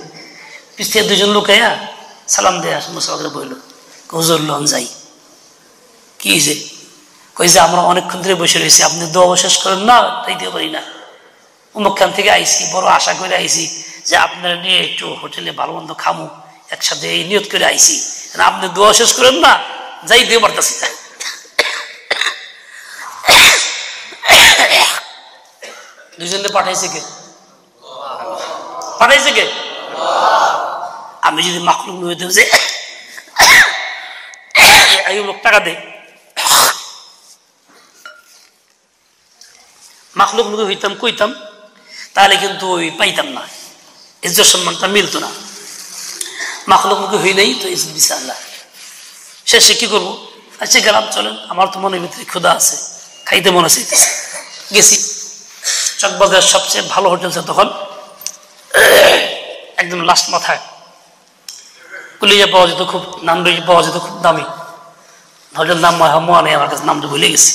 পিছিয়ে 2জন লোক আয়া সালাম দিয়ে আসে মুসাফির বলল হুজুর লন যাই কি যে কই যে আমরা অনেকক্ষণ ধরে বসে রয়েছি আপনি দোয়া শেষ করেন না তাইতে পারি না অমুকখান থেকে আইসি বড় আশা করে আইসি যে আপনারা নিয়ে একটু হোটেলে ভালো মন্দ খামু একসাথে এই নিয়ত করে আইসি আপনি দোয়া শেষ করেন না যাই দিয়ে পারতেছি দুজনে পাঠাইছে কে আমি যদি মাখলুক হইতে যে লোক টাকা দে মাখলুক মুখে হইতাম কইতাম তাহলে কিন্তু ওই পাইতাম না ইজ্জত সম্মানটা মিলতো না মাখলুক মুখে হই নাই তো ইজ্জত দিছে আল্লাহ শেষে কি করবো আচ্ছা গেলাম চলেন আমার তো মনের ভিতরে ক্ষুধা আছে খাইতে মনে চাইতেছে গেছি চকবাজারের সবচেয়ে ভালো হোটেল ছিল তখন একদম লাস্ট মাথায় কুলিয়া পাওয়া যেত খুব নাম পাওয়া যেত খুব দামি হোটেল নাম মনে নেই আমার কাছে নামটা ভুলে গেছি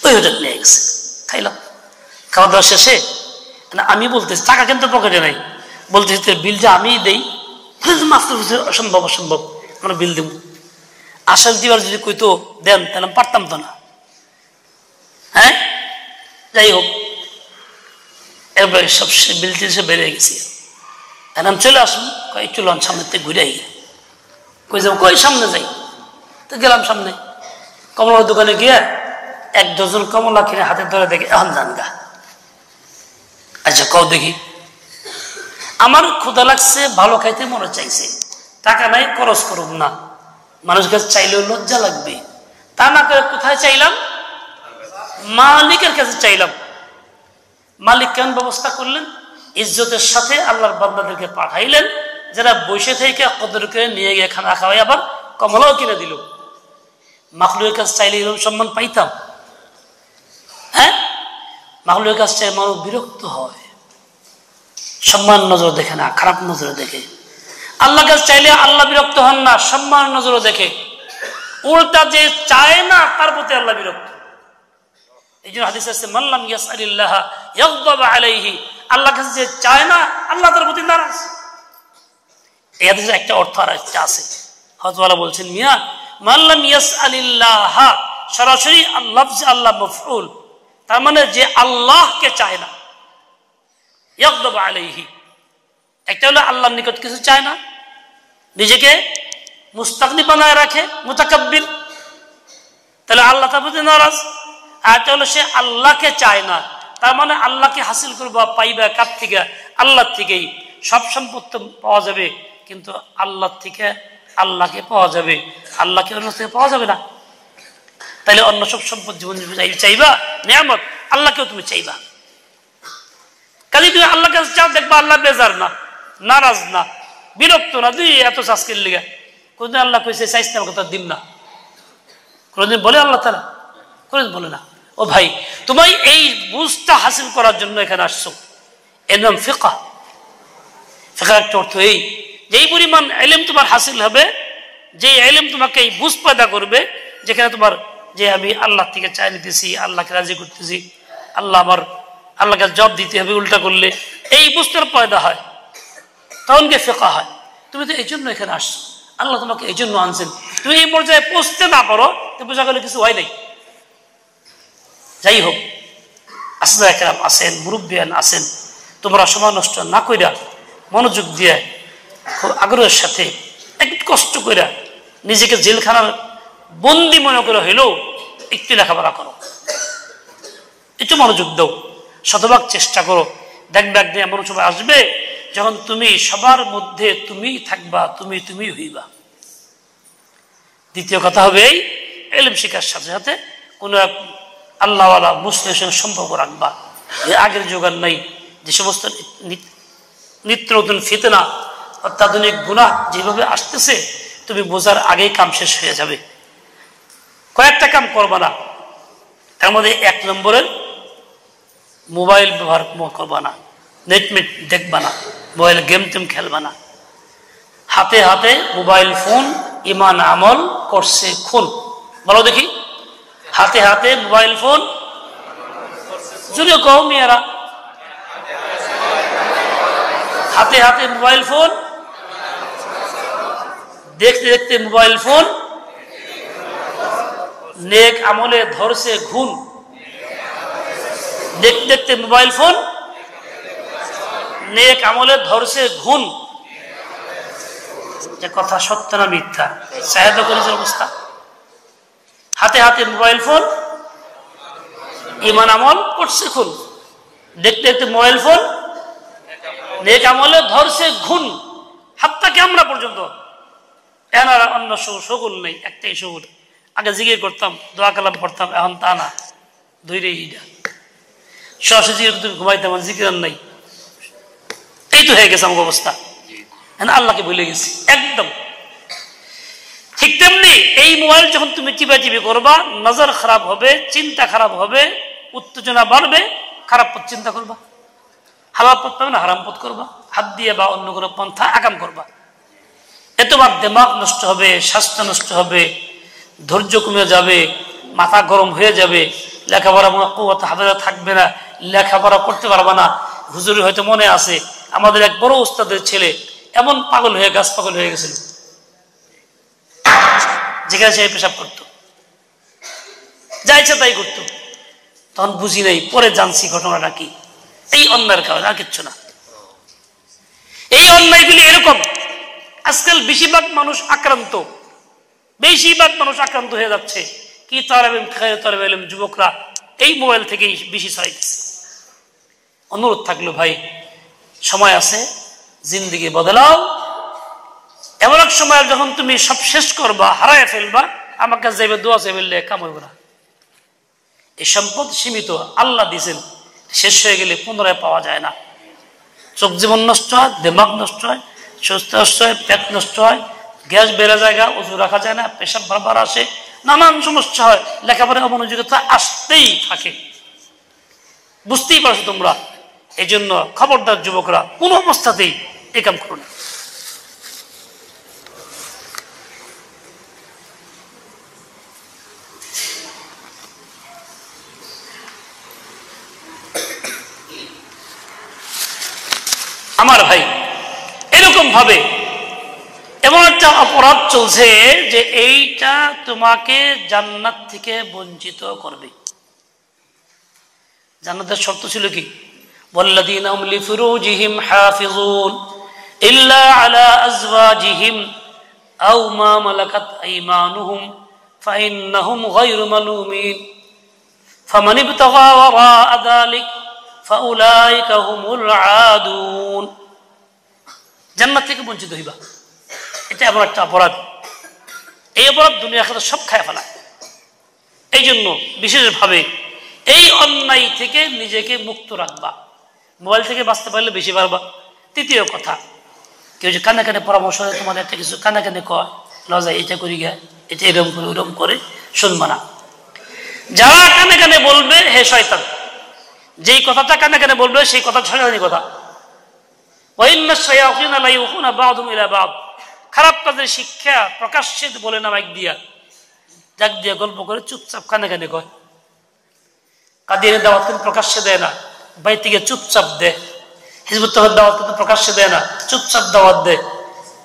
ওই হোটেল নিয়ে গেছে খাইলাম খাওয়া দাওয়া শেষে আমি বলতেছি টাকা কিন্তু পকেটে নাই বলতেছি বিলটা আমিই দেই মাফ করতে অসম্ভব আমরা বিল দেব আসল দিবার যদি কইতো দেন তাহলে পারতাম তো না হ্যাঁ যাই হোক এরপরে সব বিল সে বেড়ে গেছি এখন চলে আসুন কই চলুন সামনের থেকে ঘুরে আই কই যাবো কই সামনে যাই তো গেলাম সামনে কমলার দোকানে গিয়ে 1 ডজন কমলা কিনে হাতে ধরে দেখে এখন যান গা আচ্ছা কও দেখি আমার ক্ষুধা লাগছে ভালো খাইতে মনে চাইছে টাকা নাই খরচ করুন না মানুষ কাছে চাইলেও লজ্জা লাগবে তা না করে কোথায় চাইলাম মালিকের কাছে চাইলাম মালিক কেমন ব্যবস্থা করলেন ইজ্জতের সাথে আল্লাহর বান্দাদেরকে পাঠাইলেন যারা বসে থেকে কদর করে নিয়ে গিয়ে খানা খাওয়াই আবার কমলাও কিনে দিল মাখলুকের কাছে চাইলে এরকম সম্মান পাইতাম হ্যাঁ মাখলুকের কাছে চাইলে মানুষ বিরক্ত হয় সম্মান নজর দেখে না খারাপ নজরে দেখে আল্লাহর কাছে চাইলে আল্লাহ বিরক্ত হন না সম্মান নজরে দেখে উল্টা যে চায় না তার প্রতি আল্লাহ বিরক্ত এই জন্য হাদিসে আছে মাল্লাম ইয়াসআলিল্লাহ ইয়াগদাব আলাইহি আল্লাহর কাছে যে চায় না আল্লাহ তার প্রতি নারাজ এই হাদিসের একটা অর্থ আর একটা আছে হযরতওয়ালা বলছেন মিয়া মাল্লাম ইয়াসআলিল্লাহ সরাসরি লফজ আল্লাহ মফউল তার মানে যে আল্লাহকে চায় না ইয়াগদাব আলাইহি একটা হলো আল্লাহর নিকট কিছু চায় না নিজেকে মুস্তাগনি বানায় রাখে মুতাকাব্বির তাহলে আল্লাহ তার প্রতি নারাজ আর একটা হলো সে আল্লাহকে চায় না তার মানে আল্লাহকে হাসিল করবা পাইবা কার থেকে আল্লাহর থেকেই সব সম্পত্তি পাওয়া যাবে কিন্তু আল্লাহর থেকে আল্লাহকে পাওয়া যাবে আল্লাহকে অন্য থেকে পাওয়া যাবে না তাহলে অন্য সব সম্পদ জীবন চাইবা নিয়ামত আল্লাহকেও তুমি চাইবা কাজে তুমি আল্লাহর কাছে চাও দেখবা আল্লাহ বেজার না নারাজ না বিরক্ত না তুই এত চাষকের লিগা কোনদিন আল্লাহ কইছে চাইছ না কথা দিন না কোনদিন বলে আল্লাহ তাআলা কোনদিন বলে না ও ভাই তুমি এই বুঝটা হাসিল করার জন্য এখানে আসছো এর নাম ফিকহ ফিকহের একটা অর্থ এই যেই পরিমাণ ইলম তোমার হাসিল হবে যে ইলম তোমাকে এই বুঝ পয়দা করবে যেখানে তোমার যে আমি আল্লাহ থেকে চাই নিতেছি আল্লাহকে রাজি করতেছি আল্লাহকে জবাব দিতে হবে উল্টা করলে এই বুঝটার পয়দা হয় তখন কে ফিকহ হয় তুমি তো এই জন্য এখানে আসছো আল্লাহ তোমাকে এই জন্য আনছেন তুমি এই পর্যায়ে পৌঁছতে না পারো তো বোঝা গেলে কিছু হয় নাই যাই হোক আসলে একরাম আছেন মুরব্বিয়ান আছেন তোমরা সময় নষ্ট না কইরা মনোযোগ দিয়ে খুব আগ্রহের সাথে একটু কষ্ট কইরা নিজেকে জেলখানার বন্দি মনে করে হইলেও একটু লেখাপড়া করো একটু মনোযোগ দাও শতভাগ চেষ্টা করো দেখবে একদিন এমন সময় আসবে যখন তুমি সবার মধ্যে তুমি থাকবা তুমি হইবা দ্বিতীয় কথা হবে এই ইলম শিক্ষার সাথে সাথে কোনো এক আল্লাহওয়ালা মুসলিমের সঙ্গে সম্পর্ক রাখবা যে আগের যোগান নাই যে সমস্ত নিত্য নতুন ফিতনা অত্যাধুনিক গুনাহ যেভাবে আসতেছে তুমি বোঝার আগেই কাম শেষ হয়ে যাবে কয়েকটা কাম করবা না তার মধ্যে 1 নম্বরের মোবাইল ব্যবহার করবা না নেট দেখবা না মোবাইল গেম টেম খেলবা না হাতে হাতে মোবাইল ফোন ইমান আমল করছে খুন বলো দেখি হাতে হাতে মোবাইল ফোন জুড়ে কও মেয়েরা হাতে হাতে মোবাইল ফোন দেখতে দেখতে মোবাইল ফোন নেক আমলে ধরছে ঘুণ। দেখতে দেখতে মোবাইল ফোন নেক আমলে ধরছে ঘুণ। যে কথা সত্য না মিথ্যা? সাহেব কলেজের অবস্থা, হাতে হাতে মোবাইল ফোন, ইমান আমল করছে খুন। দেখতে দেখতে মোবাইল ফোন নেক আমলে ধরছে ঘুণ। হাত্তা ক্যামেরা পর্যন্ত এনার অন্য শগুল নেই, একটাই শগুল। আগে জিজ্ঞেস করতাম, দোয়া কালাম পড়তাম, এখন তা না, ধৈর্য সরাসরি জিজ্ঞেস তুমি ঘুমাইতাম, জিকির নাই। এই তো হয়ে গেছে আমার অবস্থা, আল্লাহকে ভুলে গেছি একদম। ঠিক তেমনি এই মোবাইল যখন তুমি চিপাচিপি করবা, নজর খারাপ হবে, চিন্তা খারাপ হবে, উত্তেজনা বাড়বে, খারাপ পথ চিন্তা করবা, হালাল পথ পাবে না হারাম পথ করবা, হাত দিয়ে বা অন্য কোনো পন্থা আকাম করবা। এ তোমার দিমাগ নষ্ট হবে, স্বাস্থ্য নষ্ট হবে, ধৈর্য কমে যাবে, মাথা গরম হয়ে যাবে, লেখাপড়া হাতে থাকবে না, লেখাপড়া করতে পারবে না। হুজুরি হয়তো মনে আছে, আমাদের এক বড় উস্তাদের ছেলে এমন পাগল হয়ে গাছ পাগল হয়ে গেছিল, যেখানে সে পেশাব করত, যা ইচ্ছা তাই করতো। তখন বুঝি নাই, পরে জানছি ঘটনাটা কি। এই অন্যায়ের কারণে, আর কিচ্ছু না। এই অন্যায়গুলি এরকম। আজকাল বেশিরভাগ মানুষ আক্রান্ত, বেশিরভাগ মানুষ আক্রান্ত হয়ে যাচ্ছে। কি তালেব ইলম যুবকরা এই মোবাইল থেকেই বেশি ছড়াইতেছে। অনুরোধ থাকলো ভাই, সময় আছে, জিন্দিগি বদলাও। এমন এক সময় যখন তুমি সব শেষ করবা, হারায় ফেলবা, আমার কাছে যাইবে, দোয়া চাইবে, কাম হইব না। এই সম্পদ সীমিত, আল্লাহ দিয়েছেন, শেষ হয়ে গেলে পুনরায় পাওয়া যায় না। চোখ জীবন নষ্ট হয়, দিমাগ নষ্ট হয়, সুস্থ নষ্ট হয়, পেট নষ্ট হয়, গ্যাস বেড়ে জায়গা, ওষুধ রাখা যায় না, পেশাব বারবার আসে, নানান সমস্যা হয়, লেখাপড়া অমনোযোগিতা আসতেই থাকে। বুঝতেই পারছো তোমরা। এই জন্য খবরদার যুবকরা, কোন অবস্থাতেই এ কাম করো না। আমার ভাই, এরকম ভাবে এমন একটা অপরাধ চলছে যে এইটা তোমাকে জান্নাত থেকে বঞ্চিত করবে। জান্নাতের শর্ত ছিল কি? ওয়াল্লাযীনা হুম লিফুরুজিহিম হাফিজুন ইল্লা আলা আজওয়াজিহিম আও মা মালাকাত আইমানুহুম ফাইন্নাহুম গায়রু মালুমিন ফামান ইবতাগা ওয়ারাআ যালিক ফাউলাইকা হুমুল আদুন। জান্নাত থেকে বঞ্চিত হইবা, এটা এমন একটা অপরাধ। এই অপরাধ দুনিয়া আখিরাত সব খায় ফেলায়। এই জন্য বিশেষভাবে এই অন্যায় থেকে নিজেকে মুক্ত রাখবা। মোবাইল থেকে বাঁচতে পারলে বেশি পারবা। তৃতীয় কথা, কেউ যে কানে কানে পরামর্শ হয়, তোমাদের একটা কিছু কানে কানে কয়, লজা এটা করি গে, এটা এরম করে ওরম করে, শুনবা না। যারা কানে কানে বলবে, হে শয়তান, যেই কথাটা কানে কানে বলবে সেই কথা শয়তানি কথা। খারাপ কাজের শিক্ষা প্রকাশ্যে বলে না, মাইক দিয়া ডাক দিয়া গল্প করে চুপচাপ কানে কানে কয়। কাদিয়ানের দাওয়াত কিন্তু প্রকাশ্যে দেয় না, বাড়ি থেকে চুপচাপ দেয়। হিজবুত তাওহীদের দাওয়াত কিন্তু প্রকাশ্যে দেয় না, চুপচাপ দাওয়াত দেয়,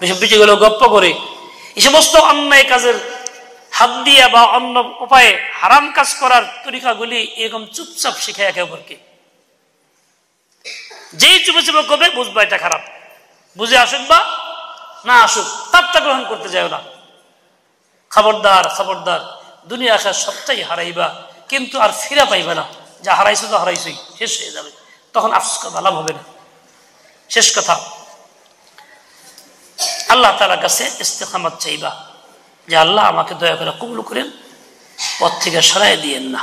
বেশি বিষয়গুলো গপ্প করে। এই সমস্ত অন্যায় কাজের হাত দিয়া বা অন্য উপায়ে হারাম কাজ করার তরিকাগুলি এরকম চুপচাপ শিখে একে অপরকে। যেই চুপে চুপে করবে বুঝবা এটা খারাপ, বুঝে আসুক বা না আসুক, তারটা গ্রহণ করতে যায় না। খবরদার খবরদার, দুনিয়া আসার সবটাই হারাইবা, কিন্তু আর ফিরা পাইবা না। যা হারাইছো তো হারাইছই, শেষ হয়ে যাবে, তখন আফসোস করা লাভ হবে না। শেষ কথা, আল্লাহ তাআলার কাছে ইস্তেকামত চাইবা, যে আল্লাহ আমাকে দয়া করে কবুল করেন, পথ থেকে সরাই দিয়েন না।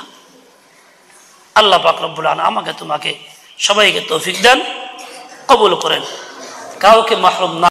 আল্লাহ পাক রব্বুল আলামিন আমাকে তোমাকে সবাইকে তৌফিক দেন, কবুল করেন, কাউকে মাহরুম না।